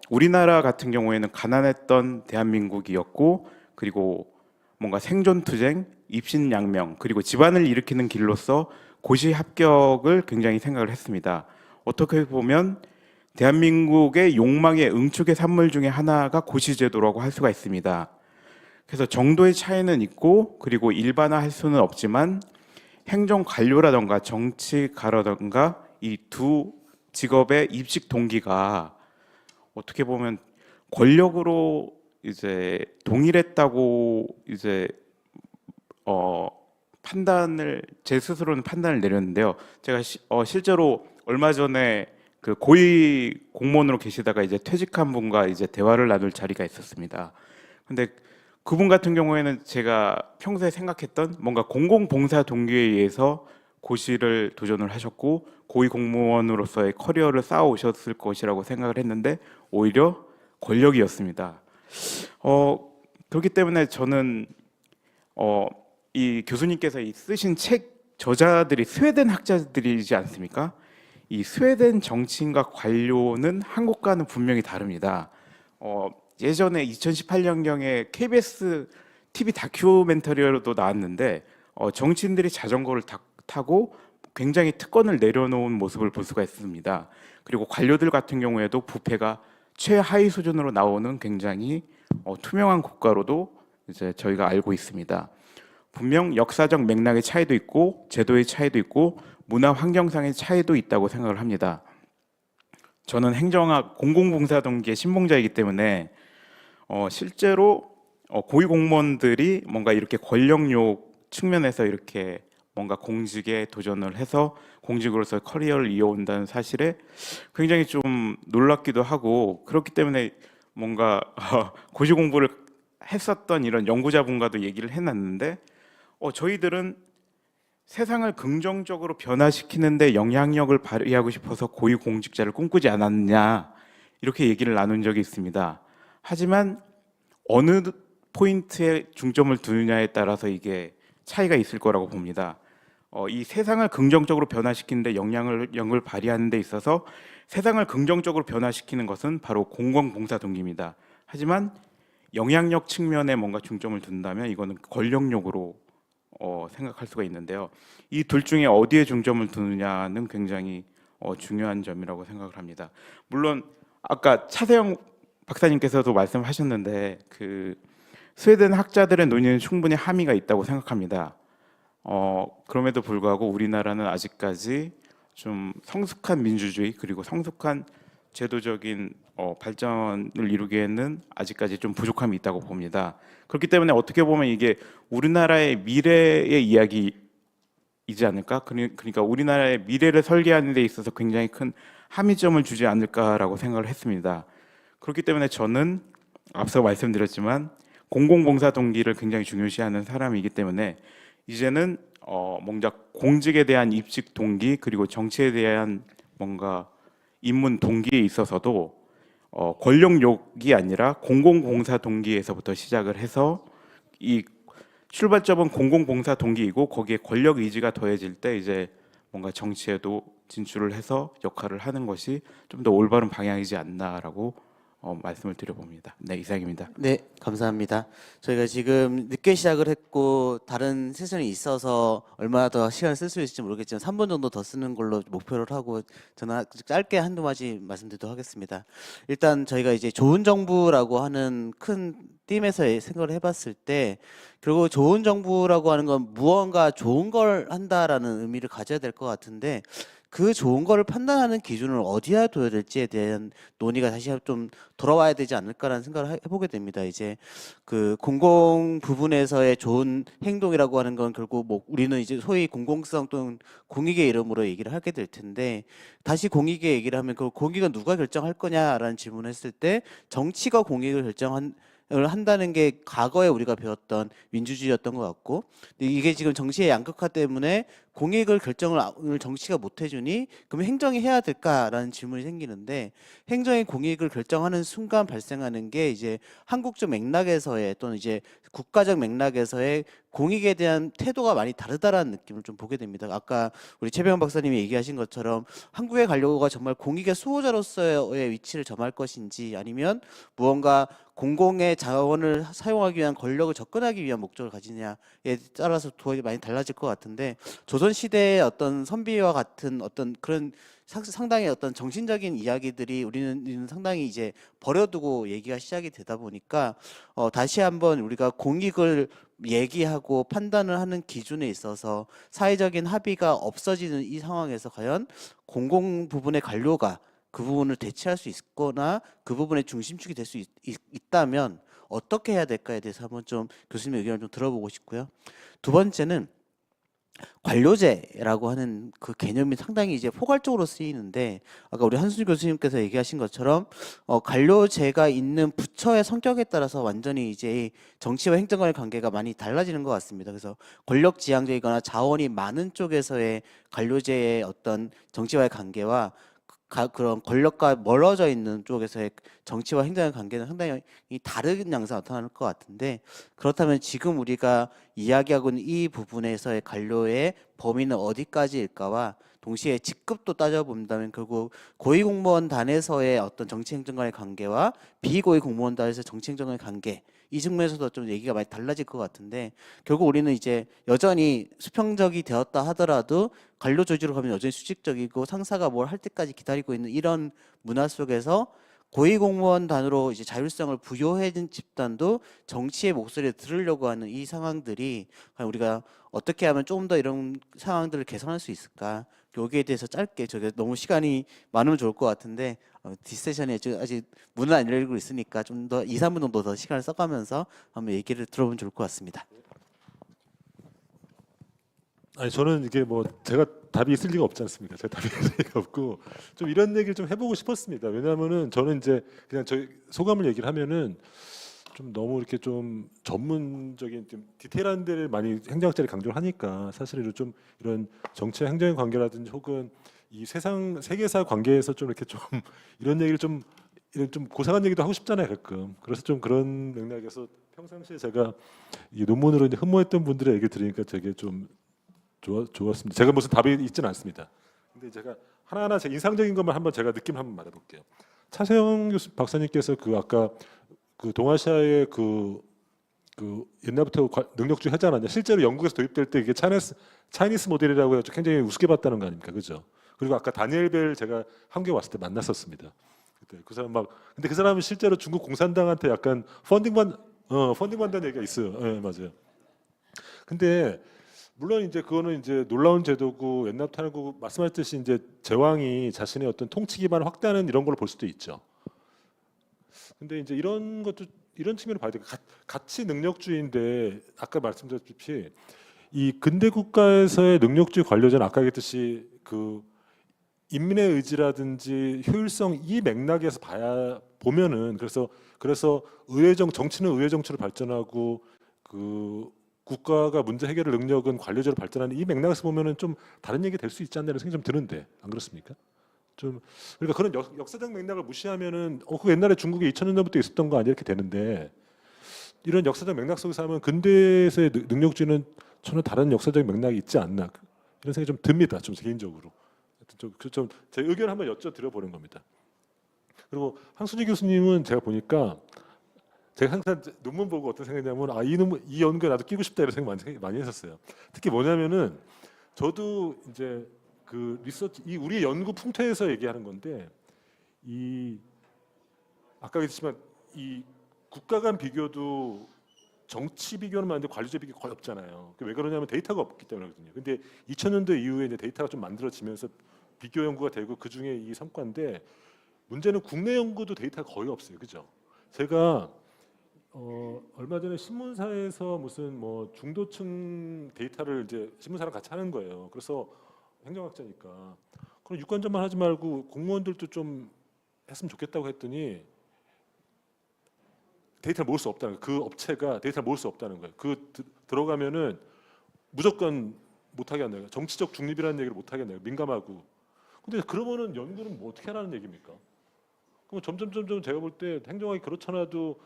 우리나라 같은 경우에는 가난했던 대한민국이었고, 그리고 뭔가 생존투쟁, 입신양명, 그리고 집안을 일으키는 길로서 고시 합격을 굉장히 생각을 했습니다. 어떻게 보면 대한민국의 욕망의 응축의 산물 중에 하나가 고시제도라고 할 수가 있습니다. 그래서 정도의 차이는 있고, 그리고 일반화할 수는 없지만 행정관료라던가 정치가라던가 이 두 직업의 입식 동기가 어떻게 보면 권력으로 이제 동일했다고 이제 제 스스로는 판단을 내렸는데요. 제가 실제로 얼마 전에 그 고위 공무원으로 계시다가 이제 퇴직한 분과 이제 대화를 나눌 자리가 있었습니다. 근데 그분 같은 경우에는 제가 평소에 생각했던 뭔가 공공봉사 동기에 의해서 고시를 도전을 하셨고 고위 공무원으로서의 커리어를 쌓아오셨을 것이라고 생각을 했는데 오히려 권력이었습니다. 그렇기 때문에 저는 이 교수님께서 쓰신 책 저자들이 스웨덴 학자들이지 않습니까? 이 스웨덴 정치인과 관료는 한국과는 분명히 다릅니다. 예전에 2018년경에 KBS TV 다큐멘터리로도 나왔는데 정치인들이 자전거를 타고 굉장히 특권을 내려놓은 모습을 볼 수가 있습니다. 그리고 관료들 같은 경우에도 부패가 최하위 수준으로 나오는 굉장히 투명한 국가로도 이제 저희가 알고 있습니다. 분명 역사적 맥락의 차이도 있고 제도의 차이도 있고 문화 환경상의 차이도 있다고 생각을 합니다. 저는 행정학 공공봉사 동기의 신봉자이기 때문에 실제로 고위공무원들이 뭔가 이렇게 권력욕 측면에서 이렇게 뭔가 공직에 도전을 해서 공직으로서 커리어를 이어온다는 사실에 굉장히 좀 놀랍기도 하고, 그렇기 때문에 뭔가 고시 공부를 했었던 이런 연구자분과도 얘기를 해놨는데 저희들은 세상을 긍정적으로 변화시키는데 영향력을 발휘하고 싶어서 고위공직자를 꿈꾸지 않았느냐 이렇게 얘기를 나눈 적이 있습니다. 하지만 어느 포인트에 중점을 두느냐에 따라서 이게 차이가 있을 거라고 봅니다. 이 세상을 긍정적으로 변화시키는데 영향력을 발휘하는 데 있어서 세상을 긍정적으로 변화시키는 것은 바로 공공봉사 동기입니다. 하지만 영향력 측면에 뭔가 중점을 둔다면 이거는 권력욕으로 생각할 수가 있는데요. 이 둘 중에 어디에 중점을 두느냐는 굉장히 중요한 점이라고 생각을 합니다. 물론 아까 차세영 박사님께서도 말씀하셨는데 그 스웨덴 학자들의 논의는 충분히 함의가 있다고 생각합니다. 그럼에도 불구하고 우리나라는 아직까지 좀 성숙한 민주주의 그리고 성숙한 제도적인 발전을 이루기에는 아직까지 좀 부족함이 있다고 봅니다. 그렇기 때문에 어떻게 보면 이게 우리나라의 미래의 이야기이지 않을까? 그러니까 우리나라의 미래를 설계하는 데 있어서 굉장히 큰 함의점을 주지 않을까라고 생각을 했습니다. 그렇기 때문에 저는 앞서 말씀드렸지만 공공봉사 동기를 굉장히 중요시하는 사람이기 때문에 이제는 뭔가 공직에 대한 입직 동기 그리고 정치에 대한 뭔가 입문 동기에 있어서도 권력욕이 아니라 공공봉사 동기에서부터 시작을 해서 이 출발점은 공공봉사 동기이고 거기에 권력 의지가 더해질 때 이제 뭔가 정치에도 진출을 해서 역할을 하는 것이 좀 더 올바른 방향이지 않나라고 말씀을 드려봅니다. 네, 이상입니다. 네, 감사합니다. 저희가 지금 늦게 시작을 했고 다른 세션이 있어서 얼마나 더 시간을 쓸 수 있을지 모르겠지만 3분 정도 더 쓰는 걸로 목표를 하고 저는 짧게 한두 마디 말씀드리도록 하겠습니다. 일단 저희가 이제 좋은 정부라고 하는 큰 팀에서 생각을 해봤을 때 결국 좋은 정부라고 하는 건 무언가 좋은 걸 한다라는 의미를 가져야 될 것 같은데 그 좋은 거를 판단하는 기준을 어디에 둬야 될지에 대한 논의가 다시 좀 돌아와야 되지 않을까라는 생각을 해보게 됩니다. 이제 그 공공 부분에서의 좋은 행동이라고 하는 건 결국 뭐 우리는 이제 소위 공공성 또는 공익의 이름으로 얘기를 하게 될 텐데 다시 공익의 얘기를 하면 그 공익은 누가 결정할 거냐라는 질문을 했을 때 정치가 공익을 한다는 게 과거에 우리가 배웠던 민주주의였던 것 같고 근데 이게 지금 정치의 양극화 때문에 공익을 결정을 정치가 못 해주니 그럼 행정이 해야 될까라는 질문이 생기는데 행정이 공익을 결정하는 순간 발생하는 게 이제 한국적 맥락에서의 또는 이제 국가적 맥락에서의 공익에 대한 태도가 많이 다르다라는 느낌을 좀 보게 됩니다. 아까 우리 최병현 박사님이 얘기하신 것처럼 한국의 관료가 정말 공익의 수호자로서의 위치를 점할 것인지 아니면 무언가 공공의 자원을 사용하기 위한 권력을 접근하기 위한 목적을 가지냐에 따라서 도합이 많이 달라질 것 같은데 조선 시대의 어떤 선비와 같은 어떤 그런 상당히 어떤 정신적인 이야기들이 우리는 상당히 이제 버려두고 얘기가 시작이 되다 보니까 다시 한번 우리가 공익을 얘기하고 판단을 하는 기준에 있어서 사회적인 합의가 없어지는 이 상황에서 과연 공공 부분의 관료가 그 부분을 대체할 수 있거나 그 부분의 중심축이 될 수 있다면 어떻게 해야 될까에 대해서 한번 좀 교수님의 의견을 좀 들어보고 싶고요. 두 번째는 관료제라고 하는 그 개념이 상당히 이제 포괄적으로 쓰이는데 아까 우리 한순희 교수님께서 얘기하신 것처럼 관료제가 있는 부처의 성격에 따라서 완전히 이제 정치와 행정관의 관계가 많이 달라지는 것 같습니다. 그래서 권력지향적이거나 자원이 많은 쪽에서의 관료제의 어떤 정치와의 관계와 그런 권력과 멀어져 있는 쪽에서의 정치와 행정의 관계는 상당히 다른 양상이 나타날 것 같은데 그렇다면 지금 우리가 이야기하고 있는 이 부분에서의 관료의 범위는 어디까지일까와 동시에 직급도 따져본다면 결국 고위공무원단에서의 어떤 정치행정관의 관계와 비고위공무원단에서의 정치행정관의 관계 이 측면에서도 좀 얘기가 많이 달라질 것 같은데 결국 우리는 이제 여전히 수평적이 되었다 하더라도 관료 조직으로 가면 여전히 수직적이고 상사가 뭘 할 때까지 기다리고 있는 이런 문화 속에서 고위공무원단으로 이제 자율성을 부여해진 집단도 정치의 목소리를 들으려고 하는 이 상황들이 과연 우리가 어떻게 하면 조금 더 이런 상황들을 개선할 수 있을까? 여기에 대해서 짧게 저게 너무 시간이 많으면 좋을 것 같은데 뒷세션에 아직 문은 안 열리고 있으니까 좀 더 2, 3분 정도 더 시간을 써가면서 한번 얘기를 들어보면 좋을 것 같습니다. 아니 저는 이게 뭐 제가 답이 있을 리가 없지 않습니까? 제가 답이 있을 리가 없고 좀 이런 얘기를 좀 해보고 싶었습니다. 왜냐하면은 저는 이제 그냥 저희 소감을 얘기를 하면은 좀 너무 이렇게 좀 전문적인 좀 디테일한 데를 많이 행정학자들이 강조를 하니까 사실은 좀 이런 정치와 행정의 관계라든지 혹은 이 세상 세계사 관계에서 좀 이렇게 좀 이런 얘기를 좀 이런 좀 고상한 얘기도 하고 싶잖아요 가끔. 그래서 좀 그런 맥락에서 평상시에 제가 이 논문으로 이제 흠모했던 분들의 얘기 들으니까 되게 좀 좋았습니다. 제가 무슨 답이 있지는 않습니다. 근데 제가 하나하나 제 인상적인 것만 한번 제가 느낌 한번 말해볼게요. 차세영 교수 박사님께서 그 아까 그 동아시아의 그 옛날부터 능력주의 하지 않았냐. 실제로 영국에서 도입될 때 이게 차이니스 모델이라고 해서 굉장히 우습게 봤다는 거 아닙니까, 그죠? 그리고 아까 다니엘 벨 제가 한국에 왔을 때 만났었습니다. 그때 그 사람 막 근데 그 사람은 실제로 중국 공산당한테 약간 펀딩 받는 얘기가 있어요. 네, 맞아요. 근데 물론 이제 그거는 이제 놀라운 제도고 옛날부터 하고 말씀하셨듯이 이제 제왕이 자신의 어떤 통치 기반을 확대하는 이런 걸 볼 수도 있죠. 근데 이제 이런 것도 이런 측면을 봐야 돼요. 가치 능력주의인데 아까 말씀드렸듯이 이 근대 국가에서의 능력주의 관료자는 아까 얘기했듯이 그 인민의 의지라든지 효율성 이 맥락에서 보면은 그래서 정치는 의회 정치로 발전하고 그 국가가 문제 해결 능력은 관료제로 발전하는 이 맥락에서 보면은 좀 다른 얘기 될 수 있지 않나는 생각이 좀 드는데 안 그렇습니까? 좀 그러니까 그런 역사적 맥락을 무시하면은 그 옛날에 중국에 2000년 전부터 있었던 거 아니야 이렇게 되는데 이런 역사적 맥락 속에서 하면 근대에서의 능력주의는 전혀 다른 역사적 맥락이 있지 않나 이런 생각이 좀 듭니다. 좀 개인적으로 좀 제 의견을 한번 여쭤드려 보는 겁니다. 그리고 황순희 교수님은 제가 보니까 제가 항상 논문 보고 어떤 생각이냐면 이 연구에 나도 끼고 싶다 이런 생각 많이 했었어요. 특히 뭐냐면은 저도 이제 그 리서치 이 우리 연구 풍토에서 얘기하는 건데 이 아까 얘기했지만 이 국가 간 비교도 정치 비교는 많은데 관료제 비교 거의 없잖아요. 왜 그러냐면 데이터가 없기 때문이거든요. 근데 2000년도 이후에 이제 데이터가 좀 만들어지면서 비교 연구가 되고 그 중에 이 성과인데 문제는 국내 연구도 데이터가 거의 없어요. 그죠? 제가 얼마 전에 신문사에서 무슨 뭐 중도층 데이터를 이제 신문사랑 같이 하는 거예요. 그래서 행정학자니까 그럼 유권자만 하지 말고 공무원들도 좀 했으면 좋겠다고 했더니 데이터를 모을 수 없다는 거예요. 그 업체가 데이터를 모을 수 없다는 거예요. 들어가면은 무조건 못하게 한다는 거예요. 정치적 중립이라는 얘기를 못하게 한다는 거예요. 민감하고. 근데 그러면은 연구는 뭐 어떻게 하라는 얘기입니까? 그럼 점점 제가 볼 때 행정학이 그렇잖아도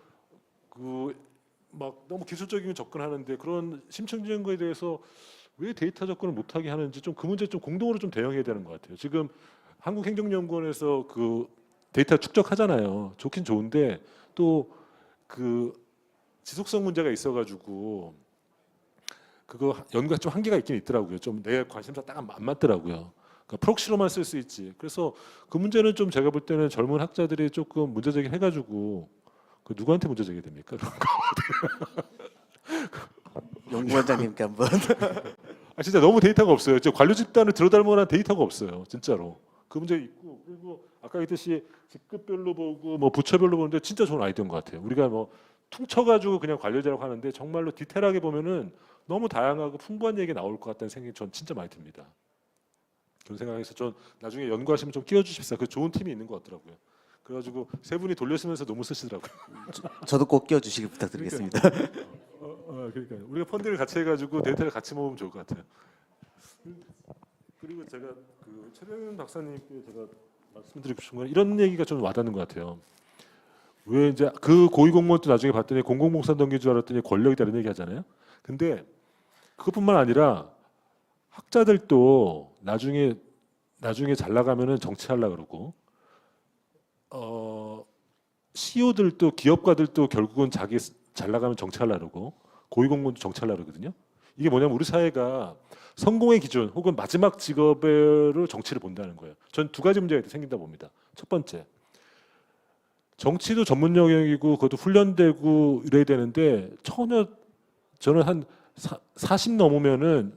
그 막 너무 기술적인 접근하는데 그런 심층적인 거에 대해서 왜 데이터 접근을 못하게 하는지 좀 그 문제 좀 공동으로 좀 대응해야 되는 것 같아요. 지금 한국행정연구원에서 그 데이터 축적하잖아요. 좋긴 좋은데 또 그 지속성 문제가 있어가지고 그거 연구가 좀 한계가 있긴 있더라고요. 좀 내 관심사 딱 안 맞더라고요. 그러니까 프록시로만 쓸 수 있지. 그래서 그 문제는 좀 제가 볼 때는 젊은 학자들이 조금 문제 제기를 해가지고 그 누구한테 문제 제기 됩니까? 연구원장님께 한번. 아 진짜 너무 데이터가 없어요. 저 관료 집단을 들어달 만한 데이터가 없어요. 진짜로. 그 문제 있고 그리고 아까 얘기했듯이 직급별로 보고 뭐 부처별로 보는데 진짜 좋은 아이디어인 것 같아요. 우리가 뭐 퉁쳐가지고 그냥 관료제라고 하는데 정말로 디테일하게 보면은 너무 다양하고 풍부한 얘기 나올 것 같다는 생각이 전 진짜 많이 듭니다. 그런 생각에서 전 나중에 연구하시면 좀 끼워주십사. 그 좋은 팀이 있는 것 같더라고요. 그래가지고 세 분이 돌려쓰면서 너무 쓰시더라고요. 저도 꼭 끼워주시기 부탁드리겠습니다. 그러니까 우리가 펀딩을 같이 해가지고 데이터를 같이 모으면 좋을 것 같아요. 그리고 제가 그 최병현 박사님께 제가 말씀드리고 싶은 건 이런 얘기가 좀 와닿는 것 같아요. 왜 이제 그 고위공무원도 나중에 봤더니 공공봉사 동기인 줄 알았더니 권력이다 이런 얘기 하잖아요. 근데 그것뿐만 아니라 학자들도 나중에 잘 나가면은 정치하려고 그러고 CEO들도 기업가들도 결국은 자기 잘 나가면 정치하려고 그러고 고위공무원도 정치하려고 그러거든요. 이게 뭐냐면 우리 사회가 성공의 기준 혹은 마지막 직업으로 정치를 본다는 거예요. 전 두 가지 문제가 생긴다 봅니다. 첫 번째, 정치도 전문 영역이고 그것도 훈련되고 이래야 되는데 저는 한 40 넘으면은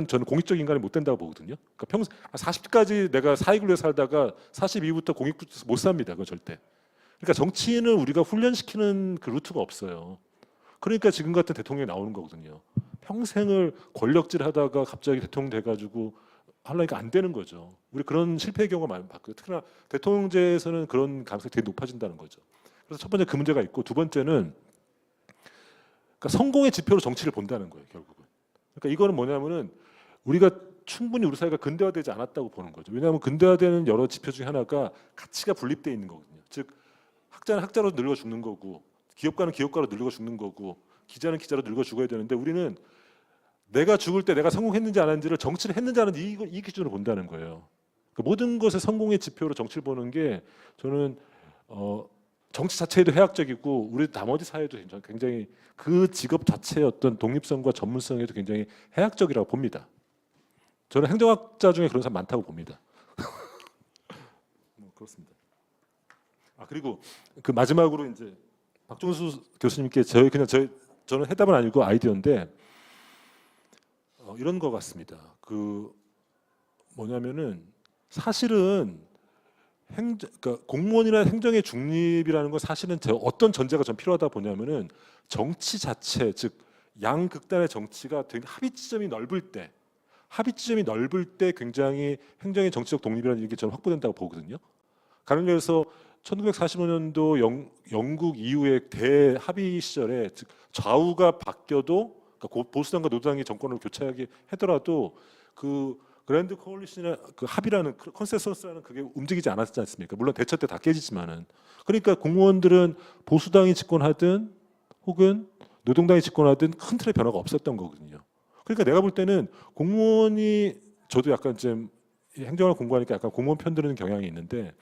저는 공익적 인간이 못 된다고 보거든요. 그러니까 평생 40까지 내가 사익을 위해 살다가 40 이후부터 공익부터 못 삽니다. 그건 절대. 그러니까 정치인은 우리가 훈련시키는 그 루트가 없어요. 그러니까 지금 같은 대통령이 나오는 거거든요. 평생을 권력질 하다가 갑자기 대통령 돼가지고 하려니까 안 되는 거죠. 우리 그런 실패의 경우가 많이 봤고요. 특히나 대통령제에서는 그런 가능성이 되게 높아진다는 거죠. 그래서 첫 번째 그 문제가 있고 두 번째는 그러니까 성공의 지표로 정치를 본다는 거예요, 결국은. 그러니까 이거는 뭐냐면은 우리가 충분히 우리 사회가 근대화되지 않았다고 보는 거죠. 왜냐하면 근대화되는 여러 지표 중에 하나가 가치가 분립돼 있는 거거든요. 즉 학자는 학자로 늙어 죽는 거고 기업가는 기업가로 늙어 죽는 거고 기자는 기자로 늙어 죽어야 되는데 우리는 내가 죽을 때 내가 성공했는지 안 했는지를 정치를 했는지 안 했는지 이 기준으로 본다는 거예요. 그러니까 모든 것의 성공의 지표로 정치를 보는 게 저는 정치 자체에도 해악적이고 우리 나머지 사회도 굉장히 그 직업 자체의 어떤 독립성과 전문성에도 굉장히 해악적이라고 봅니다. 저는 행정학자 중에 그런 사람 많다고 봅니다. 그렇습니다. 그리고 그 마지막으로 이제 박종수 교수님께 저는 해답은 아니고 아이디어인데 이런 것 같습니다. 그 뭐냐면은 사실은 그러니까 공무원이나 행정의 중립이라는 건 사실은 어떤 전제가 좀 필요하다 보냐면은 정치 자체 즉 양극단의 정치가 되게 합의 지점이 넓을 때 굉장히 행정의 정치적 독립이라는 게 저는 확보된다고 보거든요. 가령 그래서 1945년도 영국 이후의 대합의 시절에 즉 좌우가 바뀌어도 그러니까 보수당과 노동당이 정권을 교체하게 하더라도 그 그랜드 코얼리션이나 그 합의라는 컨센서스라는 그게 움직이지 않았지 않습니까? 물론 대처 때 다 깨지지만은 그러니까 공무원들은 보수당이 집권하든 혹은 노동당이 집권하든 큰 틀의 변화가 없었던 거거든요. 그러니까 내가 볼 때는 공무원이 저도 약간 좀 행정을 공부하니까 약간 공무원 편드는 경향이 있는데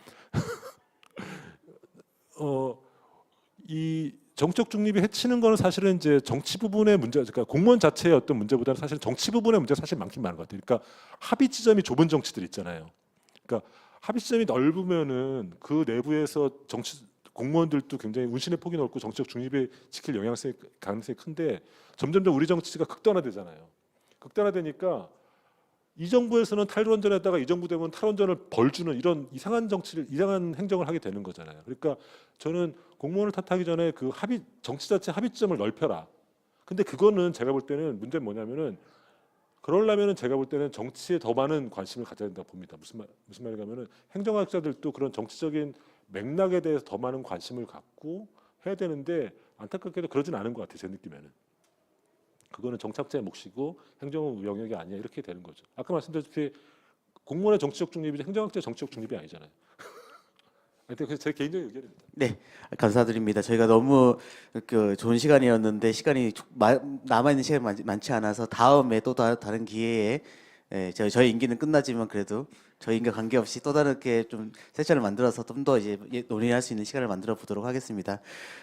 이 정책 중립이 해치는 거는 사실은 이제 정치 부분의 문제, 그러니까 공무원 자체의 어떤 문제보다는 사실 정치 부분의 문제가 사실 많긴 많은 것 같아요. 그러니까 합의 지점이 좁은 정치들 있잖아요. 그러니까 합의 지점이 넓으면은 그 내부에서 공무원들도 굉장히 운신의 폭이 넓고 정치적 중립에 지킬 가능성이 큰데 점점점 우리 정치가 극단화되잖아요. 극단화되니까 이 정부에서는 탈원전에다가 이 정부 되면 탈원전을 벌주는 이런 이상한 행정을 하게 되는 거잖아요. 그러니까 저는 공무원을 탓하기 전에 그 정치 자체 합의점을 넓혀라. 근데 그거는 제가 볼 때는 문제는 뭐냐면은 그러려면은 제가 볼 때는 정치에 더 많은 관심을 가져야 된다고 봅니다. 무슨 말이냐면은 행정학자들도 그런 정치적인 맥락에 대해서 더 많은 관심을 갖고 해야 되는데 안타깝게도 그러진 않은 것 같아요. 제 느낌에는. 그거는 정착자의 몫이고 행정 영역이 아니야 이렇게 되는 거죠. 아까 말씀드렸듯이 공무원의 정치적 중립이지 행정학자의 정치적 중립이 아니잖아요. 그래서 제 개인적인 의견입니다. 네, 감사드립니다. 저희가 너무 좋은 시간이었는데 시간이 남아 있는 시간이 많지 않아서 다음에 또 다른 기회에 저희 임기는 끝나지만 그래도 저희 임기와 관계없이 또 다르게 좀 세션을 만들어서 좀 더 이제 논의할 수 있는 시간을 만들어 보도록 하겠습니다.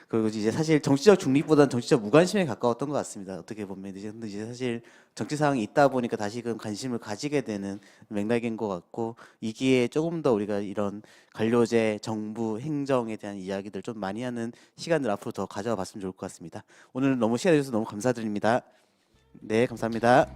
그리고 이제 사실 정치적 중립보다는 정치적 무관심에 가까웠던 것 같습니다. 어떻게 보면 근데 이제 사실 정치 상황이 있다 보니까 다시금 관심을 가지게 되는 맥락인 것 같고 이 기회에 조금 더 우리가 이런 관료제, 정부, 행정에 대한 이야기들 좀 많이 하는 시간을 앞으로 더 가져와 봤으면 좋을 것 같습니다. 오늘 너무 시간 내주셔서 너무 감사드립니다. 네, 감사합니다.